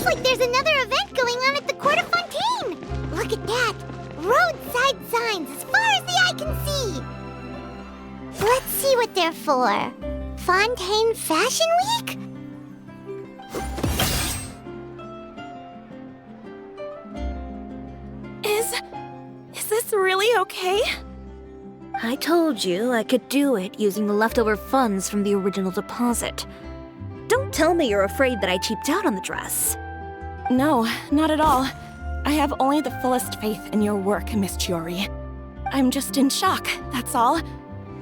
like there's another event going on at the Court of Fontaine! Look at that! Roadside signs as far as the eye can see! Let's see what they're for. Fontaine Fashion Week? Is this really okay? I told you I could do it using the leftover funds from the original deposit. Don't tell me you're afraid that I cheaped out on the dress. No, not at all. I have only the fullest faith in your work, Miss Chiori. I'm just in shock, that's all.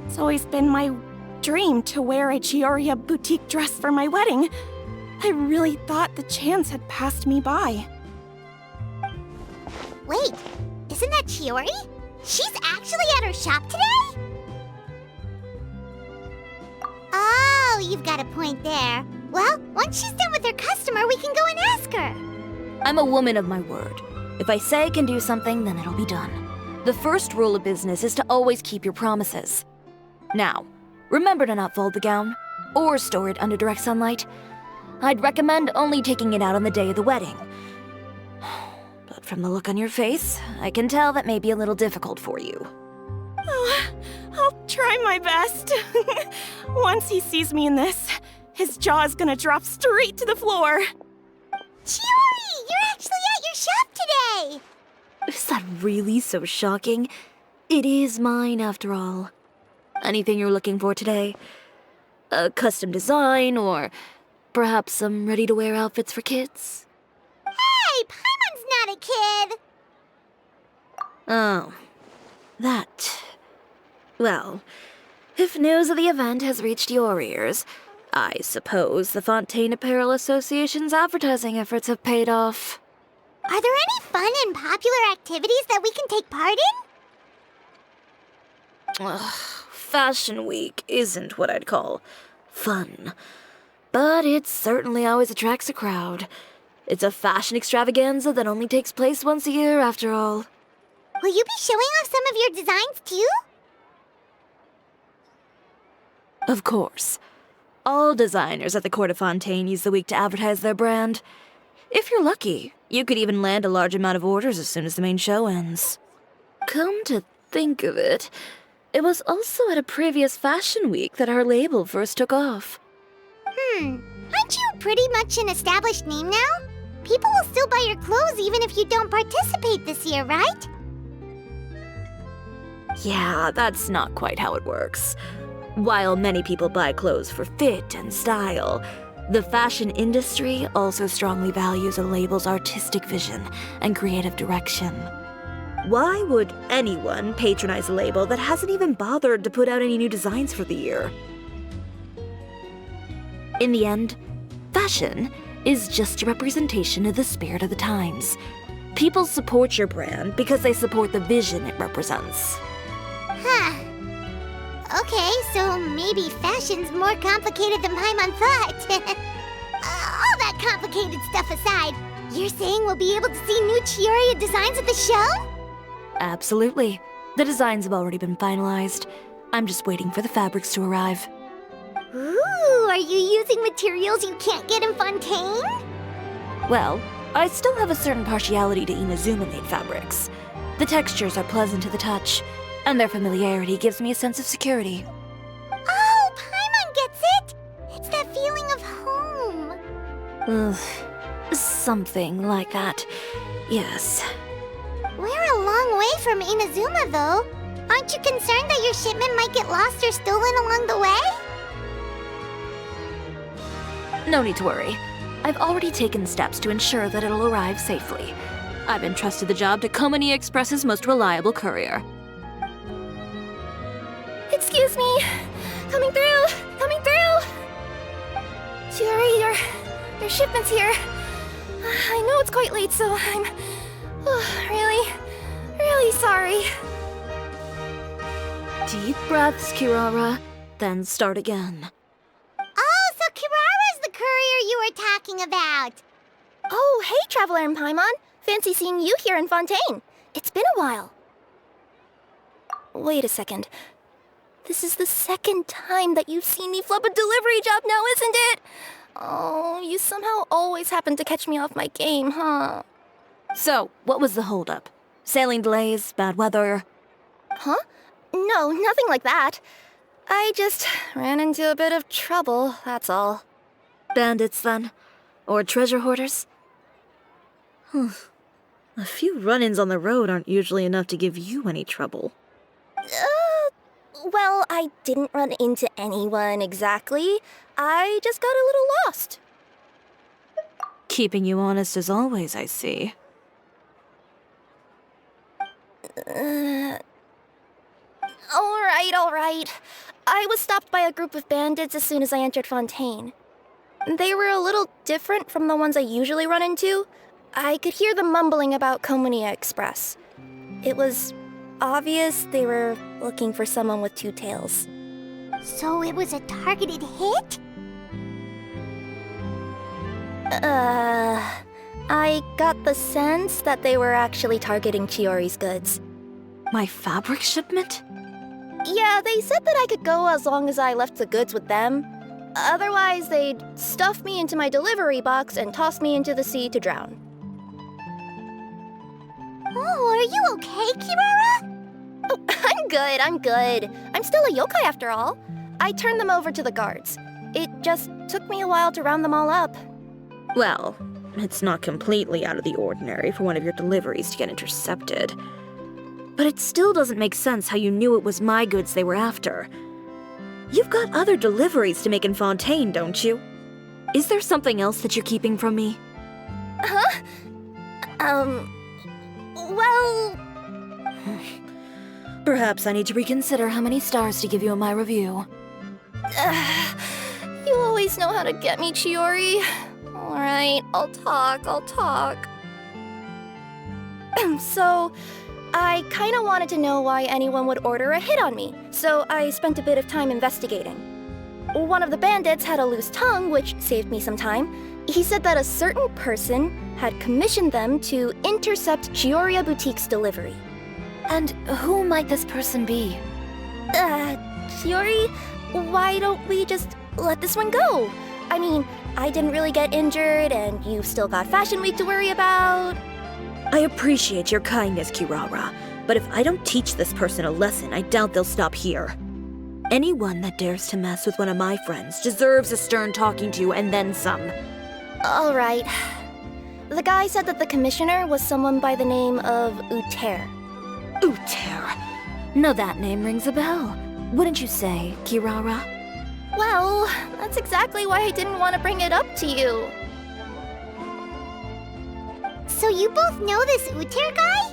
It's always been my dream to wear a Cisoria boutique dress for my wedding. I really thought the chance had passed me by. Wait, isn't that Chiori? She's actually at her shop today? Oh, you've got a point there. Well, once she's done with her customer, we can go and ask her. I'm a woman of my word. If I say I can do something, then it'll be done. The first rule of business is to always keep your promises. Now, remember to not fold the gown, or store it under direct sunlight. I'd recommend only taking it out on the day of the wedding. But from the look on your face, I can tell that may be a little difficult for you. Oh, I'll try my best. Once he sees me in this, his jaw is gonna drop straight to the floor. Chiori, you're actually at your shop today! Is that really so shocking? It is mine, after all. Anything you're looking for today? A custom design, or perhaps some ready-to-wear outfits for kids? Hey, Paimon's not a kid! Oh, that. Well, if news of the event has reached your ears, I suppose the Fontaine Apparel Association's advertising efforts have paid off. Are there any fun and popular activities that we can take part in? Ugh, Fashion Week isn't what I'd call fun. But it certainly always attracts a crowd. It's a fashion extravaganza that only takes place once a year, after all. Will you be showing off some of your designs, too? Of course. All designers at the Court of Fontaine use the week to advertise their brand. If you're lucky, you could even land a large amount of orders as soon as the main show ends. Come to think of it, it was also at a previous fashion week that our label first took off. Aren't you pretty much an established name now? People will still buy your clothes even if you don't participate this year, right? Yeah, that's not quite how it works. While many people buy clothes for fit and style, the fashion industry also strongly values a label's artistic vision and creative direction. Why would anyone patronize a label that hasn't even bothered to put out any new designs for the year? In the end, fashion is just a representation of the spirit of the times. People support your brand because they support the vision it represents. Huh. Okay, so maybe fashion's more complicated than Paimon thought. All that complicated stuff aside, you're saying we'll be able to see new Chiori designs at the show? Absolutely. The designs have already been finalized. I'm just waiting for the fabrics to arrive. Ooh, are you using materials you can't get in Fontaine? Well, I still have a certain partiality to Inazuma-made fabrics. The textures are pleasant to the touch, and their familiarity gives me a sense of security. Oh, Paimon gets it! It's that feeling of home. Ugh, something like that. Yes. We're a long way from Inazuma, though. Aren't you concerned that your shipment might get lost or stolen along the way? No need to worry. I've already taken steps to ensure that it'll arrive safely. I've entrusted the job to Komani Express's most reliable courier. Excuse me. Coming through. Coming through. Chiori, your shipment's here. I know it's quite late, so I'm really sorry. Deep breaths, Kirara, then start again. Oh, so Kirara's the courier you were talking about. Oh, hey, Traveler and Paimon. Fancy seeing you here in Fontaine. It's been a while. Wait a second. This is the second time that you've seen me flub a delivery job now, isn't it? Oh, you somehow always happen to catch me off my game, huh? So, what was the holdup? Sailing delays, bad weather? Huh? No, nothing like that. I just ran into a bit of trouble, that's all. Bandits, then? Or treasure hoarders? A few run-ins on the road aren't usually enough to give you any trouble. Well, I didn't run into anyone exactly. I just got a little lost. Keeping you honest as always, I see. All right. I was stopped by a group of bandits as soon as I entered Fontaine. They were a little different from the ones I usually run into. I could hear them mumbling about Komunia Express. It was obvious they were looking for someone with two tails. So it was a targeted hit? I got the sense that they were actually targeting Chiori's goods. My fabric shipment? Yeah, they said that I could go as long as I left the goods with them. Otherwise, they'd stuff me into my delivery box and toss me into the sea to drown. Oh, are you okay, Kirara? Oh, I'm good. I'm still a yokai after all. I turned them over to the guards. It just took me a while to round them all up. Well, it's not completely out of the ordinary for one of your deliveries to get intercepted. But it still doesn't make sense how you knew it was my goods they were after. You've got other deliveries to make in Fontaine, don't you? Is there something else that you're keeping from me? Huh? Well... Perhaps I need to reconsider how many stars to give you in my review. You always know how to get me, Chiori. Alright, I'll talk. So, I kinda wanted to know why anyone would order a hit on me, so I spent a bit of time investigating. One of the bandits had a loose tongue, which saved me some time. He said that a certain person had commissioned them to intercept Chioria Boutique's delivery. And who might this person be? Chiori, why don't we just let this one go? I mean, I didn't really get injured, and you've still got Fashion Week to worry about. I appreciate your kindness, Kirara, but if I don't teach this person a lesson, I doubt they'll stop here. Anyone that dares to mess with one of my friends deserves a stern talking to and then some. Alright. The guy said that the commissioner was someone by the name of Uter. Uter. No, that name rings a bell. Wouldn't you say, Kirara? Well, that's exactly why I didn't want to bring it up to you. So you both know this Uter guy?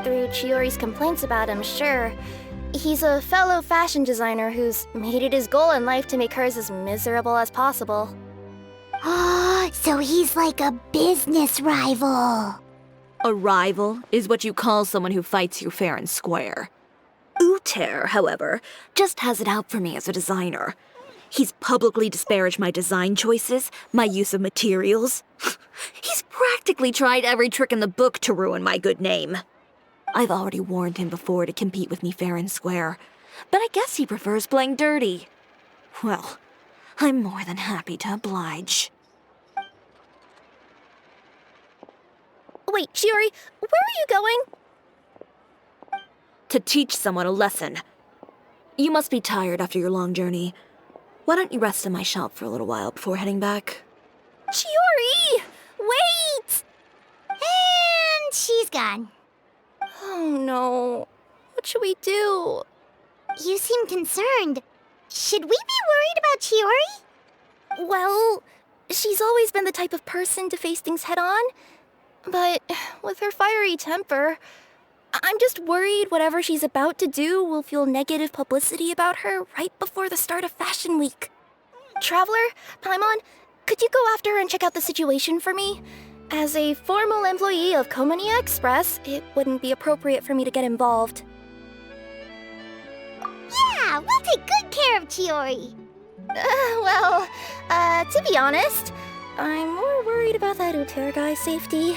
Through Chiori's complaints about him, sure. He's a fellow fashion designer who's made it his goal in life to make hers as miserable as possible. Oh, so he's like a business rival. A rival is what you call someone who fights you fair and square. Uter, however, just has it out for me as a designer. He's publicly disparaged my design choices, my use of materials. He's practically tried every trick in the book to ruin my good name. I've already warned him before to compete with me fair and square, but I guess he prefers playing dirty. Well, I'm more than happy to oblige. Wait, Chiori, where are you going? To teach someone a lesson. You must be tired after your long journey. Why don't you rest in my shop for a little while before heading back? Chiori! Wait! And she's gone. Oh no. What should we do? You seem concerned. Should we be worried about Chiori? Well, she's always been the type of person to face things head on. But with her fiery temper, I'm just worried whatever she's about to do will fuel negative publicity about her right before the start of Fashion Week. Traveler, Paimon, could you go after her and check out the situation for me? As a formal employee of Komunia Express, it wouldn't be appropriate for me to get involved. Yeah, we'll take good care of Chiori. To be honest, I'm more worried about that Uter guy's safety.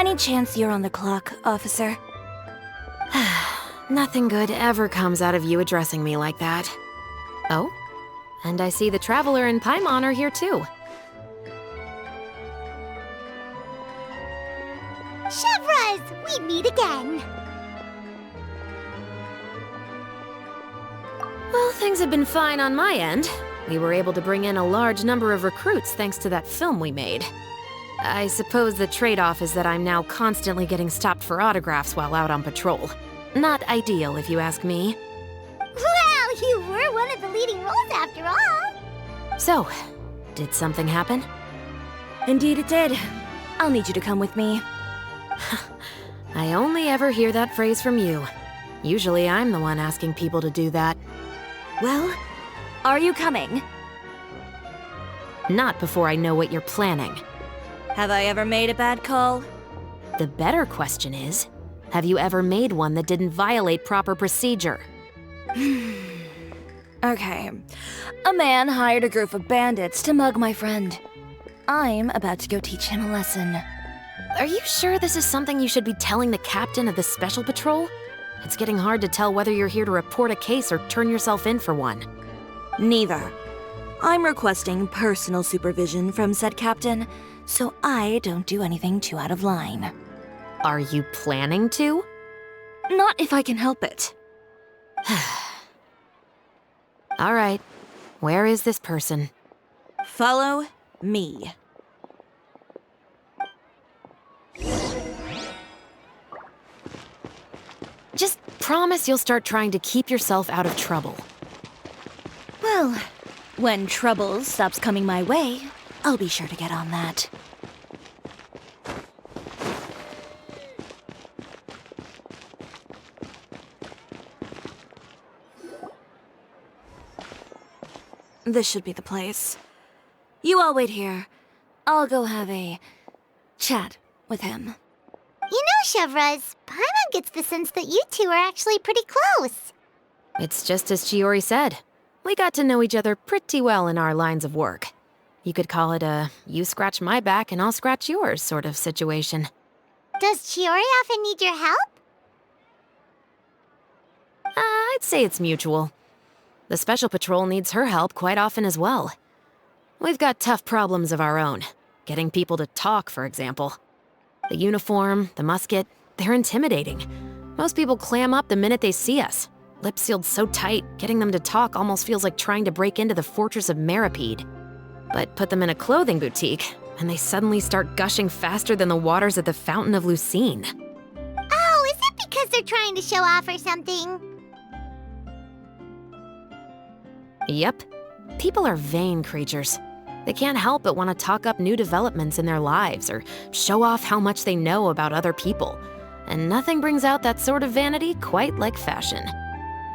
Any chance you're on the clock, officer? Nothing good ever comes out of you addressing me like that. Oh, and I see the Traveler and Paimon are here too. Chevras, we meet again. Well, things have been fine on my end. We were able to bring in a large number of recruits thanks to that film we made. I suppose the trade-off is that I'm now constantly getting stopped for autographs while out on patrol. Not ideal, if you ask me. Well, you were one of the leading roles after all. So, did something happen? Indeed it did. I'll need you to come with me. I only ever hear that phrase from you. Usually I'm the one asking people to do that. Well, are you coming? Not before I know what you're planning. Have I ever made a bad call? The better question is, have you ever made one that didn't violate proper procedure? Okay. A man hired a group of bandits to mug my friend. I'm about to go teach him a lesson. Are you sure this is something you should be telling the captain of the Special Patrol? It's getting hard to tell whether you're here to report a case or turn yourself in for one. Neither. I'm requesting personal supervision from said captain, so I don't do anything too out of line. Are you planning to? Not if I can help it. All right. Where is this person? Follow me. Just promise you'll start trying to keep yourself out of trouble. Well, when trouble stops coming my way, I'll be sure to get on that. This should be the place. You all wait here. I'll go have a chat with him. You know, Chevras, Paimon gets the sense that you two are actually pretty close. It's just as Chiori said. We got to know each other pretty well in our lines of work. You could call it a you scratch my back and I'll scratch yours sort of situation. Does Chiori often need your help? I'd say it's mutual. The Special Patrol needs her help quite often as well. We've got tough problems of our own. Getting people to talk, for example. The uniform, the musket, they're intimidating. Most people clam up the minute they see us. Lips sealed so tight, getting them to talk almost feels like trying to break into the fortress of Meripede. But put them in a clothing boutique, and they suddenly start gushing faster than the waters at the Fountain of Lucine. Oh, is it because they're trying to show off or something? Yep. People are vain creatures. They can't help but want to talk up new developments in their lives or show off how much they know about other people. And nothing brings out that sort of vanity quite like fashion.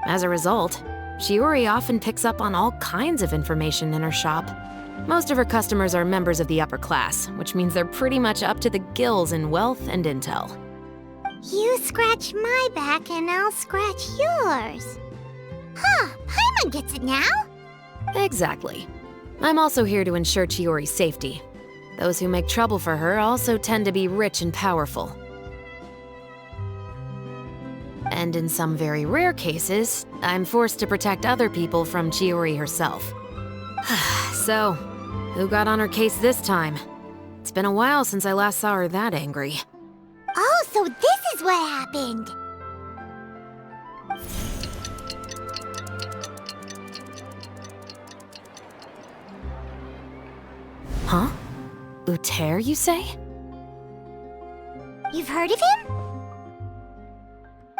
As a result, Chiori often picks up on all kinds of information in her shop. Most of her customers are members of the upper class, which means they're pretty much up to the gills in wealth and intel. You scratch my back and I'll scratch yours. Huh, Paimon gets it now. Exactly. I'm also here to ensure Chiori's safety. Those who make trouble for her also tend to be rich and powerful. And in some very rare cases, I'm forced to protect other people from Chiori herself. So, who got on her case this time? It's been a while since I last saw her that angry. Oh, so this is what happened. Huh? Uter, you say? You've heard of him?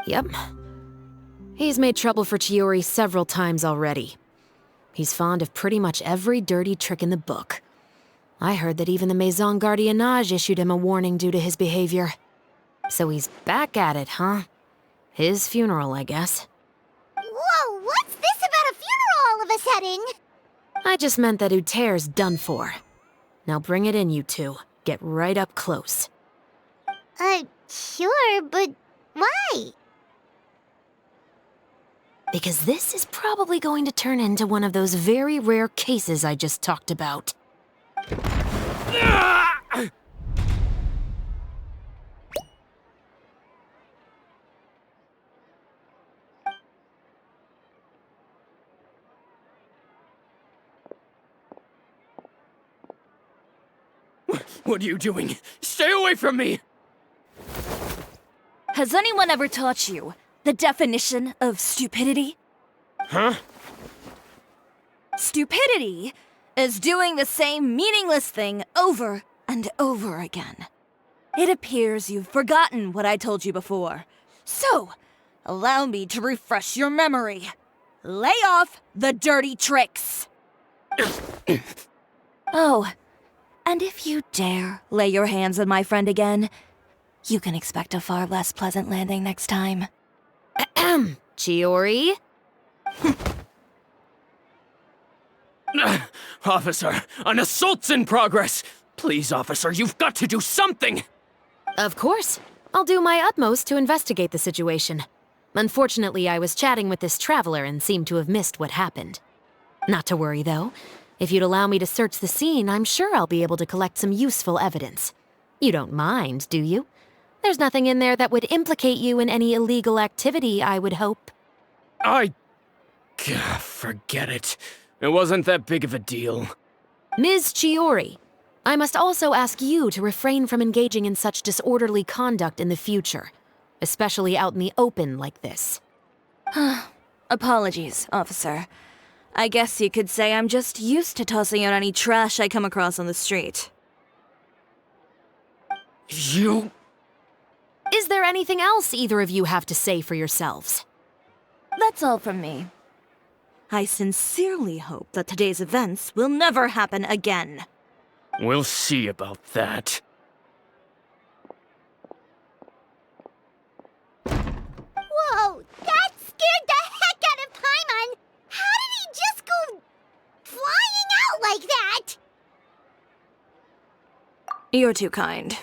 Yep. He's made trouble for Chiori several times already. He's fond of pretty much every dirty trick in the book. I heard that even the Maison Gardiennage issued him a warning due to his behavior. So he's back at it, huh? His funeral, I guess. Whoa, what's this about a funeral all of a sudden? I just meant that Uter's done for. Now bring it in, you two. Get right up close. Sure, but why? Because this is probably going to turn into one of those very rare cases I just talked about. What are you doing? Stay away from me! Has anyone ever taught you the definition of stupidity? Huh? Stupidity is doing the same meaningless thing over and over again. It appears you've forgotten what I told you before. So, allow me to refresh your memory. Lay off the dirty tricks! Oh, and if you dare lay your hands on my friend again, you can expect a far less pleasant landing next time. Ahem. Chiori? Officer, an assault's in progress! Please, officer, you've got to do something! Of course. I'll do my utmost to investigate the situation. Unfortunately, I was chatting with this traveler and seemed to have missed what happened. Not to worry, though. If you'd allow me to search the scene, I'm sure I'll be able to collect some useful evidence. You don't mind, do you? There's nothing in there that would implicate you in any illegal activity, I would hope. Forget it. It wasn't that big of a deal. Ms. Chiori, I must also ask you to refrain from engaging in such disorderly conduct in the future, especially out in the open like this. Apologies, officer. I guess you could say I'm just used to tossing out any trash I come across on the street. You... Is there anything else either of you have to say for yourselves? That's all from me. I sincerely hope that today's events will never happen again. We'll see about that. Whoa, that scared the heck out of Paimon! How did he just go flying out like that? You're too kind.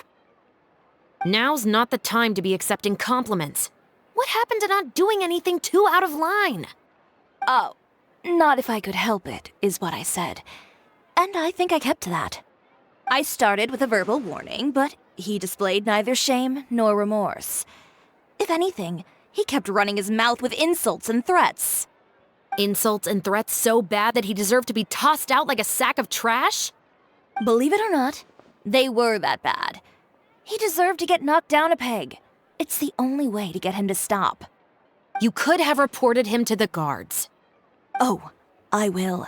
Now's not the time to be accepting compliments. What happened to not doing anything too out of line? Oh, not if I could help it, is what I said. And I think I kept to that. I started with a verbal warning, but he displayed neither shame nor remorse. If anything, he kept running his mouth with insults and threats. Insults and threats so bad that he deserved to be tossed out like a sack of trash? Believe it or not, they were that bad. He deserved to get knocked down a peg. It's the only way to get him to stop. You could have reported him to the guards. Oh, I will.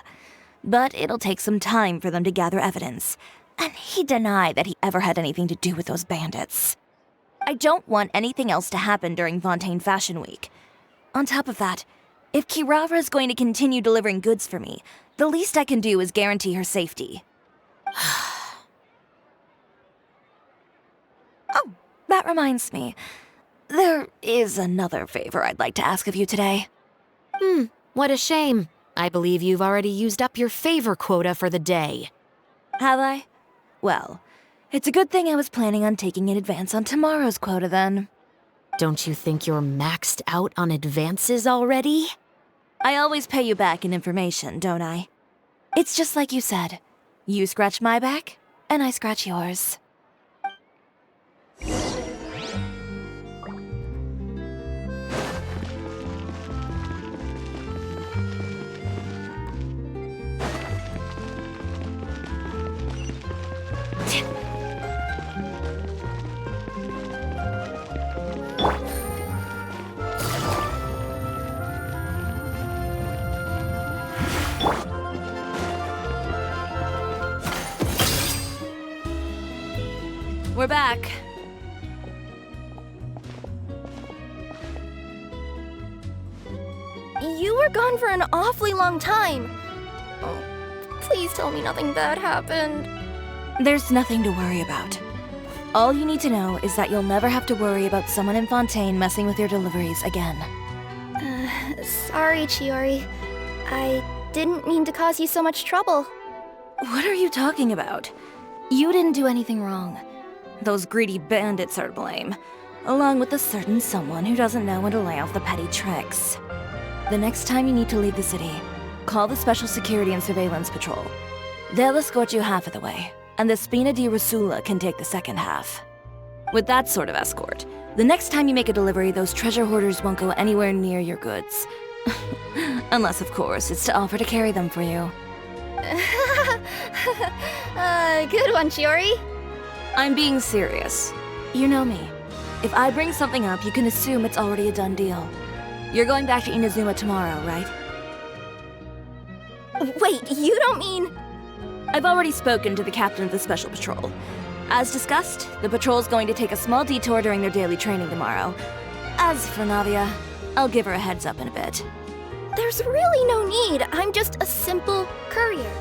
But it'll take some time for them to gather evidence. And he denied that he ever had anything to do with those bandits. I don't want anything else to happen during Fontaine Fashion Week. On top of that, if Kirara is going to continue delivering goods for me, the least I can do is guarantee her safety. Oh, that reminds me. There is another favor I'd like to ask of you today. What a shame. I believe you've already used up your favor quota for the day. Have I? Well, it's a good thing I was planning on taking an advance on tomorrow's quota then. Don't you think you're maxed out on advances already? I always pay you back in information, don't I? It's just like you said. You scratch my back, and I scratch yours. We're back. You were gone for an awfully long time. Oh, please tell me nothing bad happened. There's nothing to worry about. All you need to know is that you'll never have to worry about someone in Fontaine messing with your deliveries again. Sorry, Chiori. I didn't mean to cause you so much trouble. What are you talking about? You didn't do anything wrong. Those greedy bandits are to blame, along with a certain someone who doesn't know when to lay off the petty tricks. The next time you need to leave the city, call the Special Security and Surveillance Patrol. They'll escort you half of the way, and the Spina di Rusula can take the second half. With that sort of escort, the next time you make a delivery, those treasure hoarders won't go anywhere near your goods. Unless, of course, it's to offer to carry them for you. Good one, Chiori. I'm being serious. You know me. If I bring something up, you can assume it's already a done deal. You're going back to Inazuma tomorrow, right? Wait, you don't mean... I've already spoken to the captain of the Special Patrol. As discussed, the patrol's going to take a small detour during their daily training tomorrow. As for Navia, I'll give her a heads up in a bit. There's really no need. I'm just a simple courier.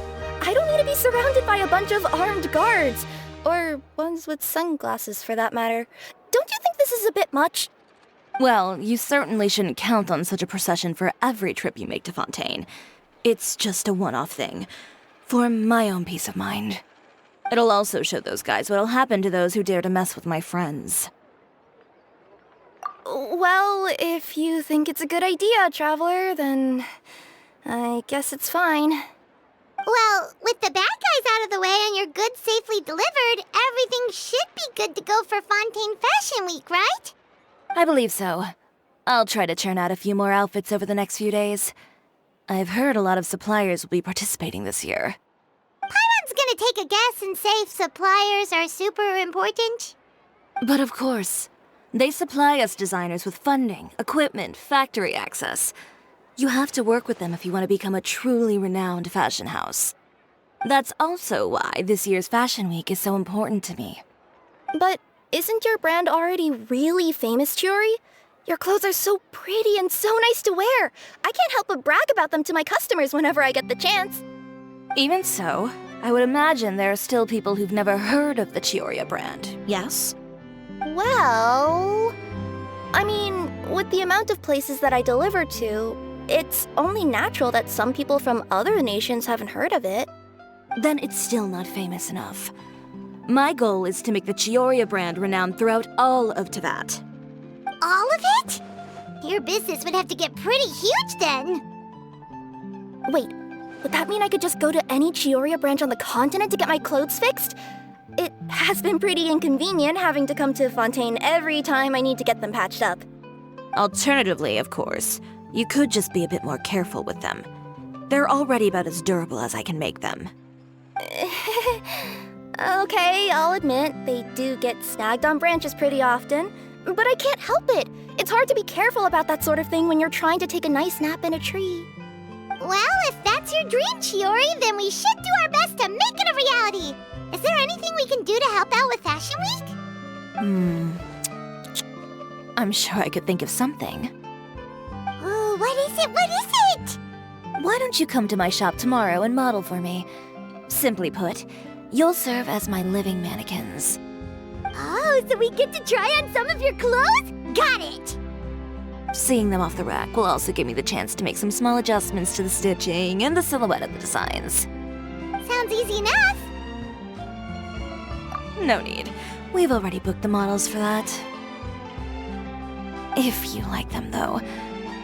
I don't need to be surrounded by a bunch of armed guards. Or ones with sunglasses, for that matter. Don't you think this is a bit much? Well, you certainly shouldn't count on such a procession for every trip you make to Fontaine. It's just a one-off thing. For my own peace of mind. It'll also show those guys what'll happen to those who dare to mess with my friends. Well, if you think it's a good idea, Traveler, then I guess it's fine. Well, with the bad guys out of the way and your goods safely delivered, everything should be good to go for Fontaine Fashion Week, right? I believe so. I'll try to churn out a few more outfits over the next few days. I've heard a lot of suppliers will be participating this year. Paimon's gonna take a guess and say suppliers are super important. But of course, they supply us designers with funding, equipment, factory access. You have to work with them if you want to become a truly renowned fashion house. That's also why this year's Fashion Week is so important to me. But isn't your brand already really famous, Chiori? Your clothes are so pretty and so nice to wear. I can't help but brag about them to my customers whenever I get the chance. Even so, I would imagine there are still people who've never heard of the Cisoria brand, yes? Well... I mean, with the amount of places that I deliver to, it's only natural that some people from other nations haven't heard of it. Then it's still not famous enough. My goal is to make the Cisoria brand renowned throughout all of Teyvat. All of it? Your business would have to get pretty huge then. Wait, would that mean I could just go to any Cisoria branch on the continent to get my clothes fixed? It has been pretty inconvenient having to come to Fontaine every time I need to get them patched up. Alternatively, of course, you could just be a bit more careful with them. They're already about as durable as I can make them. Okay, I'll admit, they do get snagged on branches pretty often, but I can't help it. It's hard to be careful about that sort of thing when you're trying to take a nice nap in a tree. Well, if that's your dream, Chiori, then we should do our best to make it a reality. Is there anything we can do to help out with Fashion Week? I'm sure I could think of something. Oh, what is it? What is it? Why don't you come to my shop tomorrow and model for me? Simply put, you'll serve as my living mannequins. Oh, so we get to try on some of your clothes? Got it! Seeing them off the rack will also give me the chance to make some small adjustments to the stitching and the silhouette of the designs. Sounds easy enough. No need. We've already booked the models for that. If you like them, though,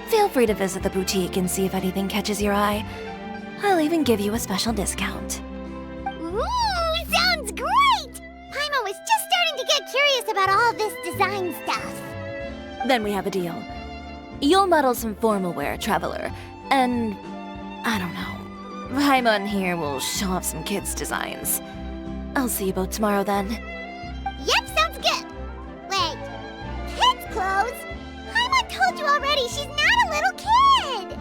feel free to visit the boutique and see if anything catches your eye. I'll even give you a special discount. Ooh, sounds great! Paimon was just starting to get curious about all this design stuff. Then we have a deal. You'll model some formal wear, Traveler, and... I don't know. Paimon here will show off some kids' designs. I'll see you both tomorrow then. Yep, sounds good. Wait, kids' clothes? Paimon told you already she's not a little kid.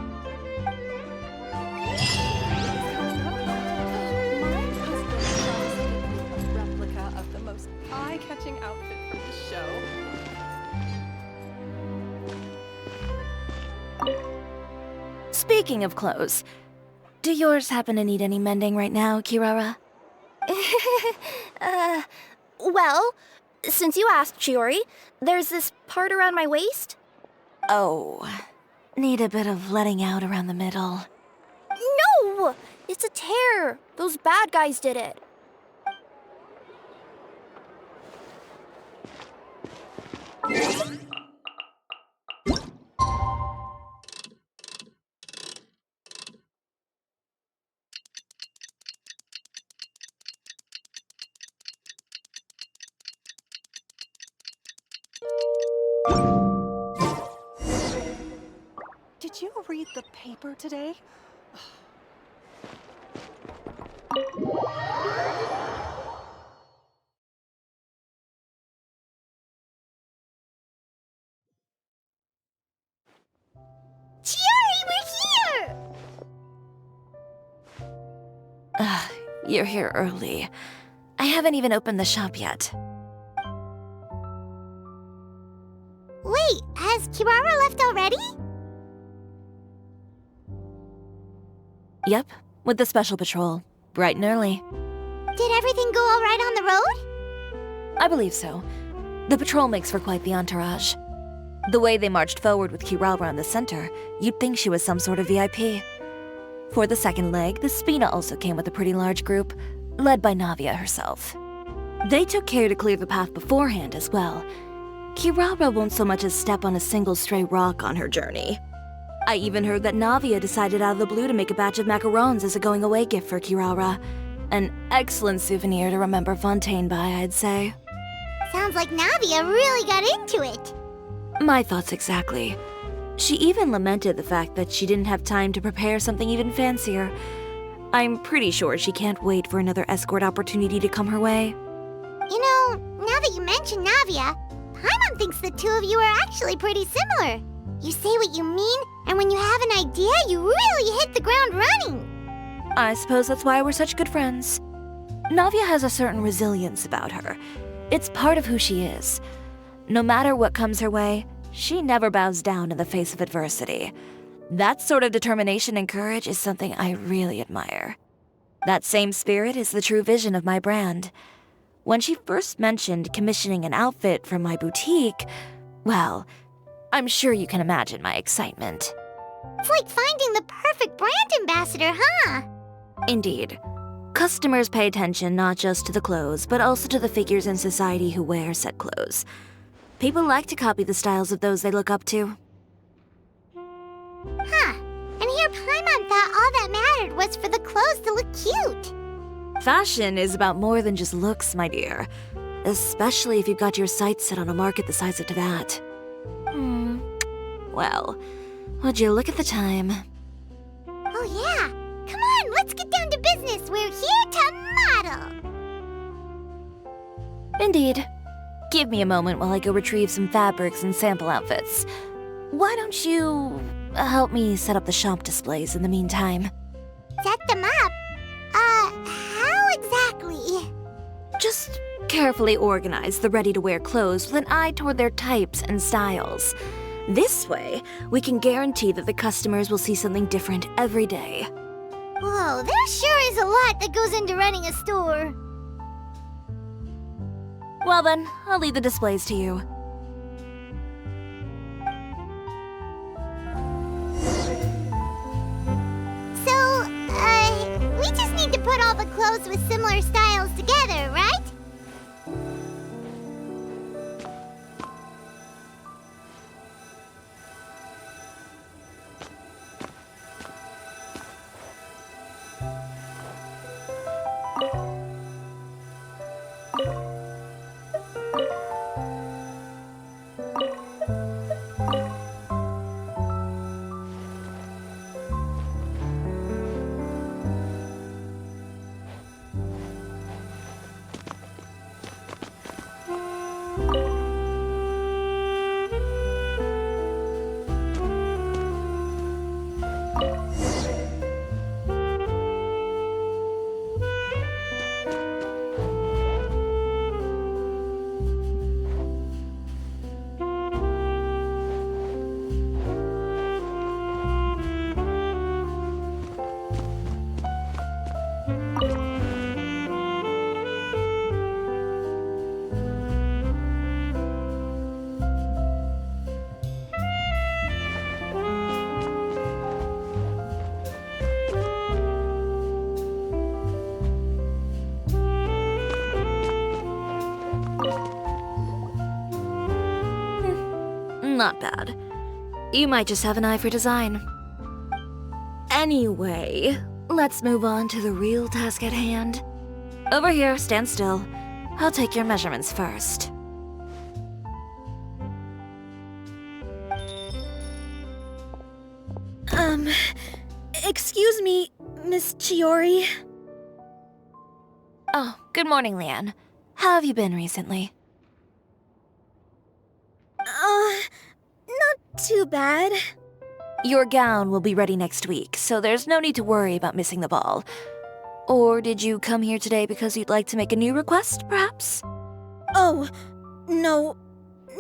A replica of the most eye-catching outfit from the show. Speaking of clothes, do yours happen to need any mending right now, Kirara? Well, since you asked, Chiori, there's this part around my waist. Oh, need a bit of letting out around the middle. No! It's a tear. Those bad guys did it. Did you read the paper today? you're here early. I haven't even opened the shop yet. Wait, has Kirara left already? Yep, with the special patrol. Bright and early. Did everything go all right on the road? I believe so. The patrol makes for quite the entourage. The way they marched forward with Kirara in the center, you'd think she was some sort of VIP. For the second leg, the Spina also came with a pretty large group, led by Navia herself. They took care to clear the path beforehand as well. Kirara won't so much as step on a single stray rock on her journey. I even heard that Navia decided out of the blue to make a batch of macarons as a going-away gift for Kirara. An excellent souvenir to remember Fontaine by, I'd say. Sounds like Navia really got into it. My thoughts exactly. She even lamented the fact that she didn't have time to prepare something even fancier. I'm pretty sure she can't wait for another escort opportunity to come her way. You know, now that you mention Navia, Paimon thinks the two of you are actually pretty similar. You say what you mean, and when you have an idea, you really hit the ground running. I suppose that's why we're such good friends. Navia has a certain resilience about her. It's part of who she is. No matter what comes her way, she never bows down in the face of adversity. That sort of determination and courage is something I really admire. That same spirit is the true vision of my brand. When she first mentioned commissioning an outfit from my boutique, well, I'm sure you can imagine my excitement. It's like finding the perfect brand ambassador, huh? Indeed. Customers pay attention not just to the clothes, but also to the figures in society who wear said clothes. People like to copy the styles of those they look up to. Huh. And here Paimon thought all that mattered was for the clothes to look cute. Fashion is about more than just looks, my dear. Especially if you've got your sights set on a market the size of that. Well, would you look at the time? Oh yeah. Come on, let's get down to business. We're here to model. Indeed. Give me a moment while I go retrieve some fabrics and sample outfits. Why don't you help me set up the shop displays in the meantime? Set them up? How exactly? Just carefully organize the ready-to-wear clothes with an eye toward their types and styles. This way, we can guarantee that the customers will see something different every day. Whoa, there sure is a lot that goes into running a store. Well then, I'll leave the displays to you. So, we just need to put all the clothes with similar styles together, right? Not bad. You might just have an eye for design. Anyway, let's move on to the real task at hand. Over here, stand still. I'll take your measurements first. Excuse me, Miss Chiori. Oh, good morning, Leanne. How have you been recently? Not too bad. Your gown will be ready next week, so there's no need to worry about missing the ball. Or did you come here today because you'd like to make a new request, perhaps? Oh, no.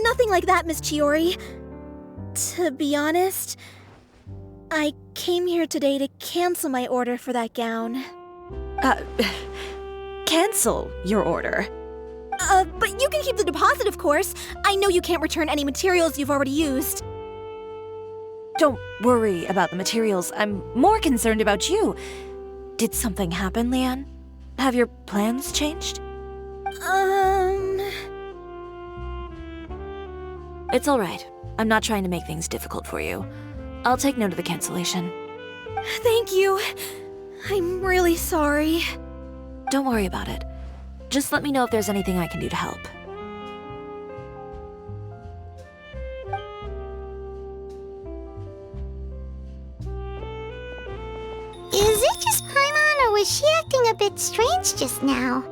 Nothing like that, Miss Chiori. To be honest, I came here today to cancel my order for that gown. Cancel your order. But you can keep the deposit, of course. I know you can't return any materials you've already used. Don't worry about the materials. I'm more concerned about you. Did something happen, Leanne? Have your plans changed? It's all right. I'm not trying to make things difficult for you. I'll take note of the cancellation. Thank you. I'm really sorry. Don't worry about it. Just let me know if there's anything I can do to help. Is it just Paimon, or was she acting a bit strange just now?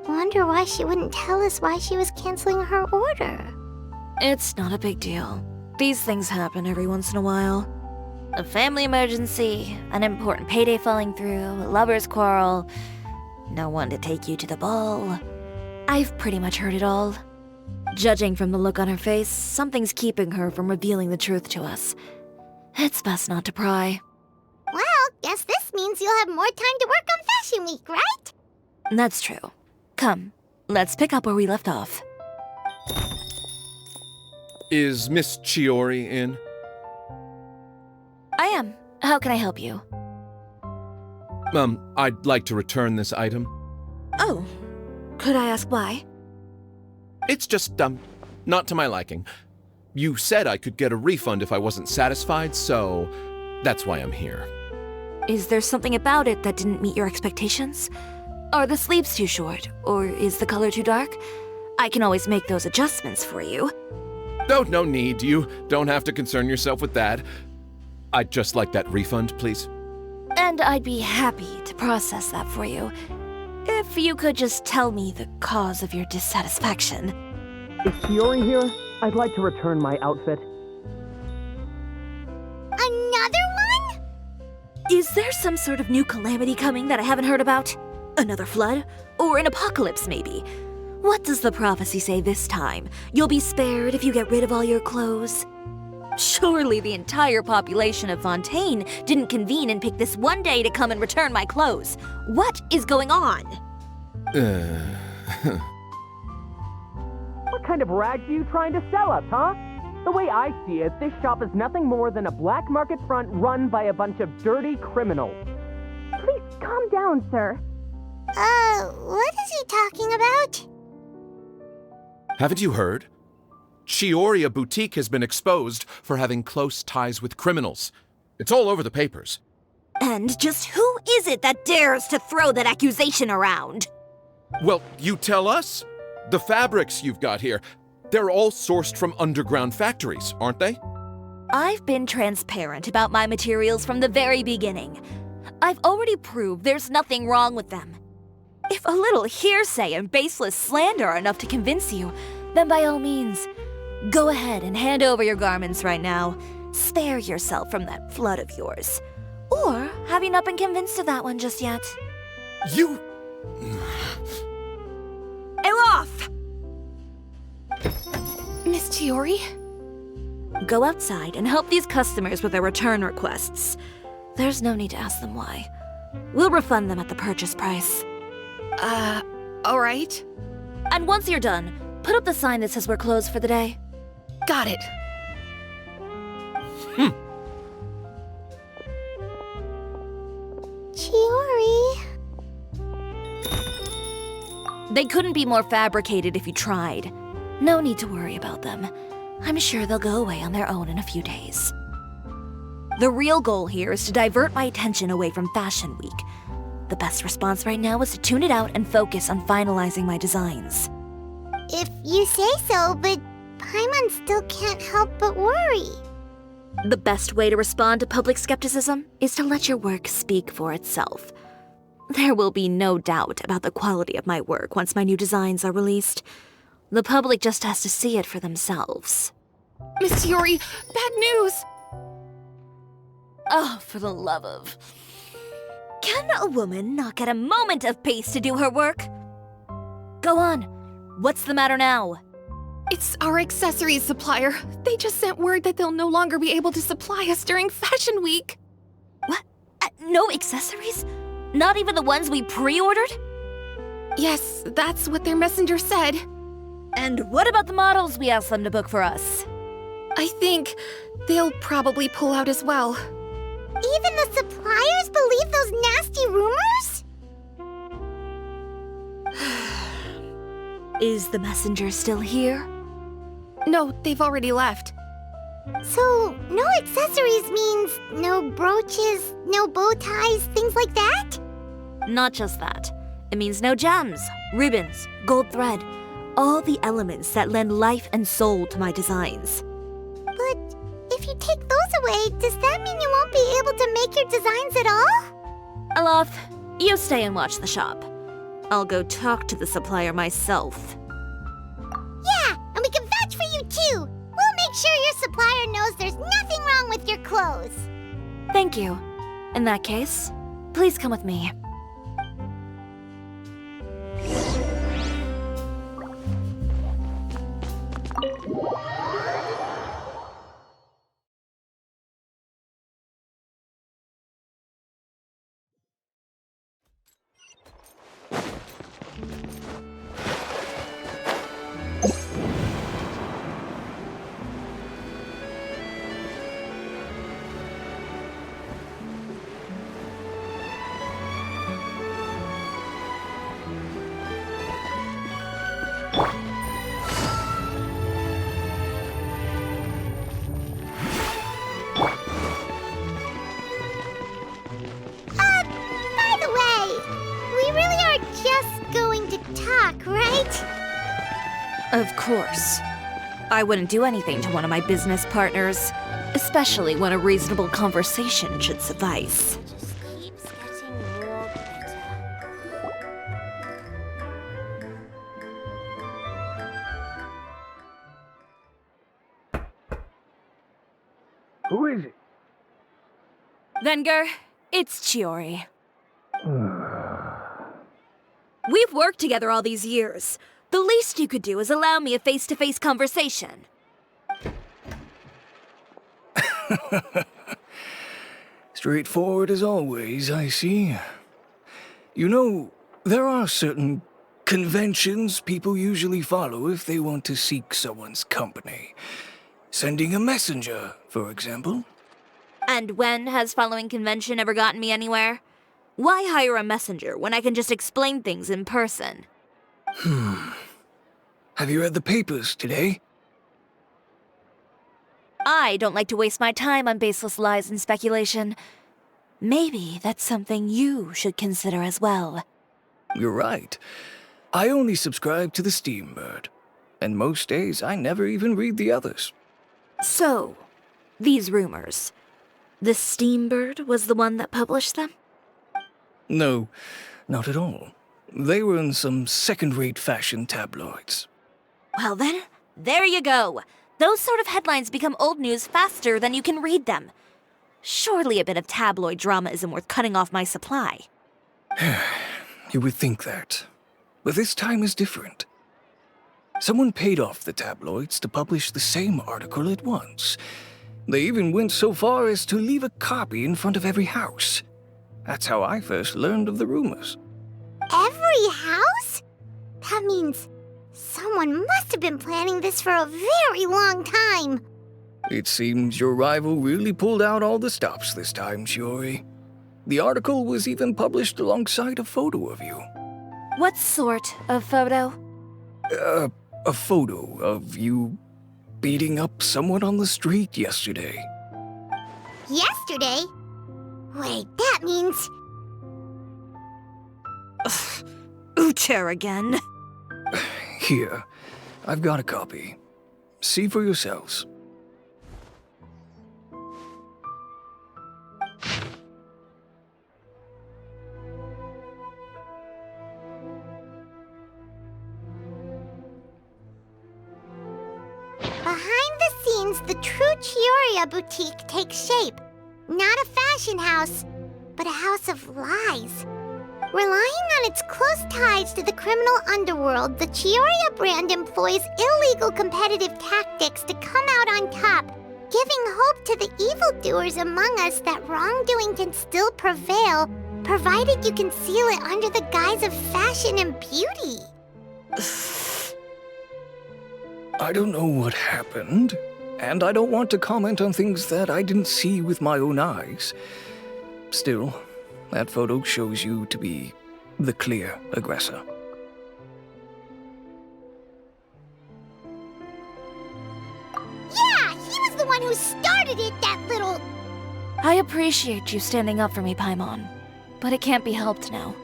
Wonder why she wouldn't tell us why she was canceling her order. It's not a big deal. These things happen every once in a while. A family emergency, an important payday falling through, a lover's quarrel, no one to take you to the ball. I've pretty much heard it all. Judging from the look on her face, something's keeping her from revealing the truth to us. It's best not to pry. Well, guess this means you'll have more time to work on Fashion Week, right? That's true. Come, let's pick up where we left off. Is Miss Chiori in? I am. How can I help you? I'd like to return this item. Oh, could I ask why? It's just, not to my liking. You said I could get a refund if I wasn't satisfied, so that's why I'm here. Is there something about it that didn't meet your expectations? Are the sleeves too short, or is the color too dark? I can always make those adjustments for you. No need. You don't have to concern yourself with that. I'd just like that refund, please. And I'd be happy to process that for you. If you could just tell me the cause of your dissatisfaction. Is Chiori here? I'd like to return my outfit. Another one? Is there some sort of new calamity coming that I haven't heard about? Another flood? Or an apocalypse, maybe? What does the prophecy say this time? You'll be spared if you get rid of all your clothes? Surely the entire population of Fontaine didn't convene and pick this one day to come and return my clothes. What is going on? What kind of rags are you trying to sell us, huh? The way I see it, this shop is nothing more than a black market front run by a bunch of dirty criminals. Please calm down, sir. What is he talking about? Haven't you heard? Chiori Boutique has been exposed for having close ties with criminals. It's all over the papers. And just who is it that dares to throw that accusation around? Well, you tell us. The fabrics you've got here, they're all sourced from underground factories, aren't they? I've been transparent about my materials from the very beginning. I've already proved there's nothing wrong with them. If a little hearsay and baseless slander are enough to convince you, then by all means, go ahead and hand over your garments right now. Spare yourself from that flood of yours. Or have you not been convinced of that one just yet? You... Elof! Miss Chiori? Go outside and help these customers with their return requests. There's no need to ask them why. We'll refund them at the purchase price. Alright. And once you're done, put up the sign that says we're closed for the day. Got it. Chiori. They couldn't be more fabricated if you tried. No need to worry about them. I'm sure they'll go away on their own in a few days. The real goal here is to divert my attention away from Fashion Week. The best response right now is to tune it out and focus on finalizing my designs. If you say so, but Paimon still can't help but worry. The best way to respond to public skepticism is to let your work speak for itself. There will be no doubt about the quality of my work once my new designs are released. The public just has to see it for themselves. Miss Chiori, bad news! Oh, for the love of... Can a woman not get a moment of peace to do her work? Go on. What's the matter now? It's our accessories supplier. They just sent word that they'll no longer be able to supply us during Fashion Week. What? No accessories? Not even the ones we pre-ordered? Yes, that's what their messenger said. And what about the models we asked them to book for us? I think they'll probably pull out as well. Even the suppliers believe those nasty rumors? Is the messenger still here? No, they've already left. So, no accessories means no brooches, no bow ties, things like that? Not just that. It means no gems, ribbons, gold thread, all the elements that lend life and soul to my designs. But if you take those away, does that mean you won't be able to make your designs at all? Alof, you stay and watch the shop. I'll go talk to the supplier myself. Yeah, and we can vouch for you too. We'll make sure your supplier knows there's nothing wrong with your clothes. Thank you. In that case, please come with me. By the way, we really are just going to talk, right? Of course. I wouldn't do anything to one of my business partners, especially when a reasonable conversation should suffice. Just keeps getting more bitter. Who is it? Venger, it's Chiori. We've worked together all these years. The least you could do is allow me a face-to-face conversation. Straightforward as always, I see. You know, there are certain conventions people usually follow if they want to seek someone's company. Sending a messenger, for example. And when has following convention ever gotten me anywhere? Why hire a messenger when I can just explain things in person? Have you read the papers today? I don't like to waste my time on baseless lies and speculation. Maybe that's something you should consider as well. You're right. I only subscribe to the Steambird. And most days I never even read the others. So, these rumors. The Steambird was the one that published them? No, not at all. They were in some second-rate fashion tabloids. Well then, there you go. Those sort of headlines become old news faster than you can read them. Surely a bit of tabloid drama isn't worth cutting off my supply. You would think that. But this time is different. Someone paid off the tabloids to publish the same article at once. They even went so far as to leave a copy in front of every house. That's how I first learned of the rumors. Every house? That means someone must have been planning this for a very long time. It seems your rival really pulled out all the stops this time, Chiori. The article was even published alongside a photo of you. What sort of photo? A photo of you beating up someone on the street yesterday. Yesterday? Wait, that means... Ucher again. Here, I've got a copy. See for yourselves. Behind the scenes, the true Chioria boutique takes shape. Not a fashion house, but a house of lies. Relying on its close ties to the criminal underworld, the Chioria brand employs illegal competitive tactics to come out on top, giving hope to the evildoers among us that wrongdoing can still prevail, provided you conceal it under the guise of fashion and beauty. I don't know what happened, and I don't want to comment on things that I didn't see with my own eyes. Still, that photo shows you to be the clear aggressor. Yeah, he was the one who started it, that little... I appreciate you standing up for me, Paimon, but it can't be helped now.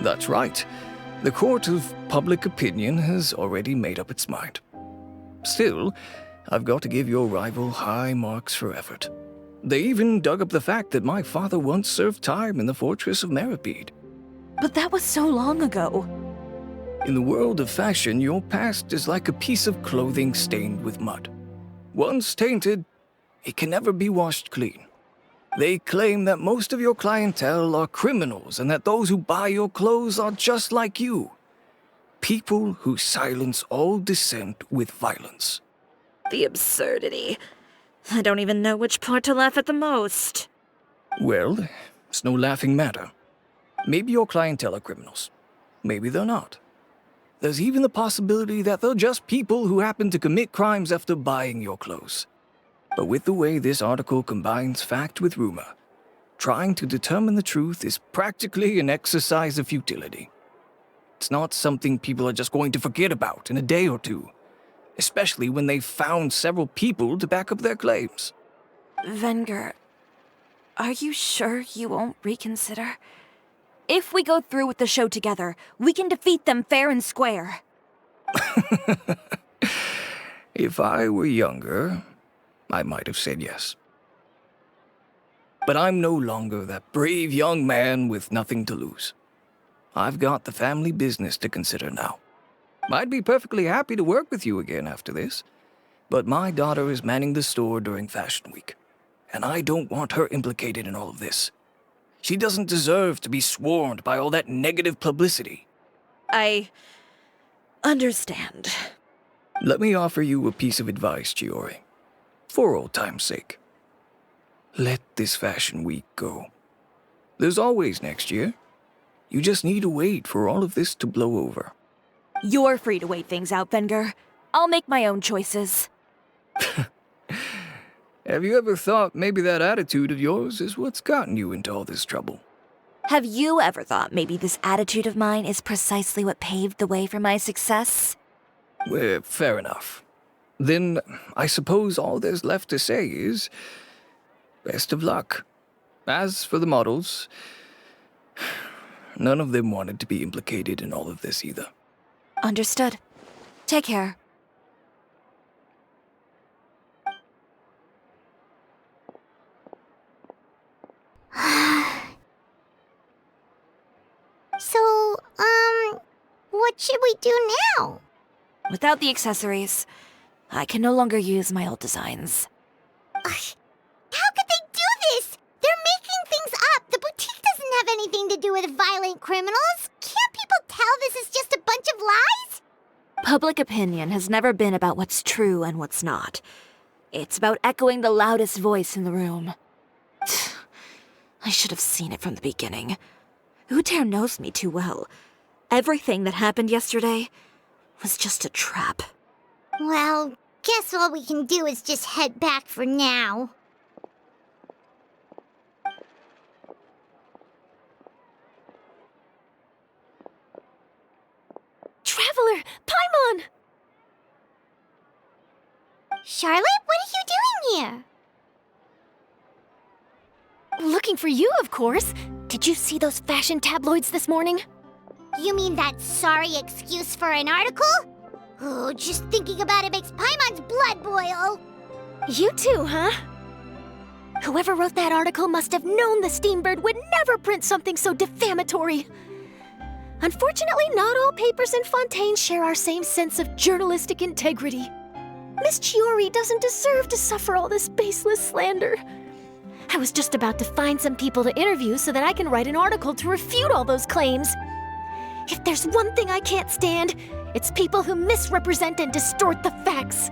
That's right. The court of public opinion has already made up its mind. Still, I've got to give your rival high marks for effort. They even dug up the fact that my father once served time in the fortress of Meripede. But that was so long ago. In the world of fashion, your past is like a piece of clothing stained with mud. Once tainted, it can never be washed clean. They claim that most of your clientele are criminals and that those who buy your clothes are just like you. People who silence all dissent with violence. The absurdity. I don't even know which part to laugh at the most. Well, it's no laughing matter. Maybe your clientele are criminals. Maybe they're not. There's even the possibility that they're just people who happen to commit crimes after buying your clothes. But with the way this article combines fact with rumor, trying to determine the truth is practically an exercise of futility. It's not something people are just going to forget about in a day or two, especially when they've found several people to back up their claims. Venger, are you sure you won't reconsider? If we go through with the show together, we can defeat them fair and square. If I were younger, I might have said yes. But I'm no longer that brave young man with nothing to lose. I've got the family business to consider now. I'd be perfectly happy to work with you again after this, but my daughter is manning the store during Fashion Week, and I don't want her implicated in all of this. She doesn't deserve to be swarmed by all that negative publicity. I understand. Let me offer you a piece of advice, Chiori. For old time's sake. Let this Fashion Week go. There's always next year. You just need to wait for all of this to blow over. You're free to wait things out, Venger. I'll make my own choices. Have you ever thought maybe that attitude of yours is what's gotten you into all this trouble? Have you ever thought maybe this attitude of mine is precisely what paved the way for my success? Well, fair enough. Then I suppose all there's left to say is, best of luck. As for the models, none of them wanted to be implicated in all of this either. Understood. Take care. So, what should we do now? Without the accessories, I can no longer use my old designs. How could they do this? They're making things up. The boutique doesn't have anything to do with violent criminals. Can't people tell this is just a bunch of lies? Public opinion has never been about what's true and what's not. It's about echoing the loudest voice in the room. I should have seen it from the beginning. Uter knows me too well. Everything that happened yesterday was just a trap. Well, guess all we can do is just head back for now. Traveler! Paimon! Charlotte, what are you doing here? Looking for you, of course. Did you see those fashion tabloids this morning? You mean that sorry excuse for an article? Oh, just thinking about it makes Paimon's blood boil. You too, huh? Whoever wrote that article must have known the Steambird would never print something so defamatory. Unfortunately, not all papers in Fontaine share our same sense of journalistic integrity. Miss Chiori doesn't deserve to suffer all this baseless slander. I was just about to find some people to interview so that I can write an article to refute all those claims. If there's one thing I can't stand, it's people who misrepresent and distort the facts.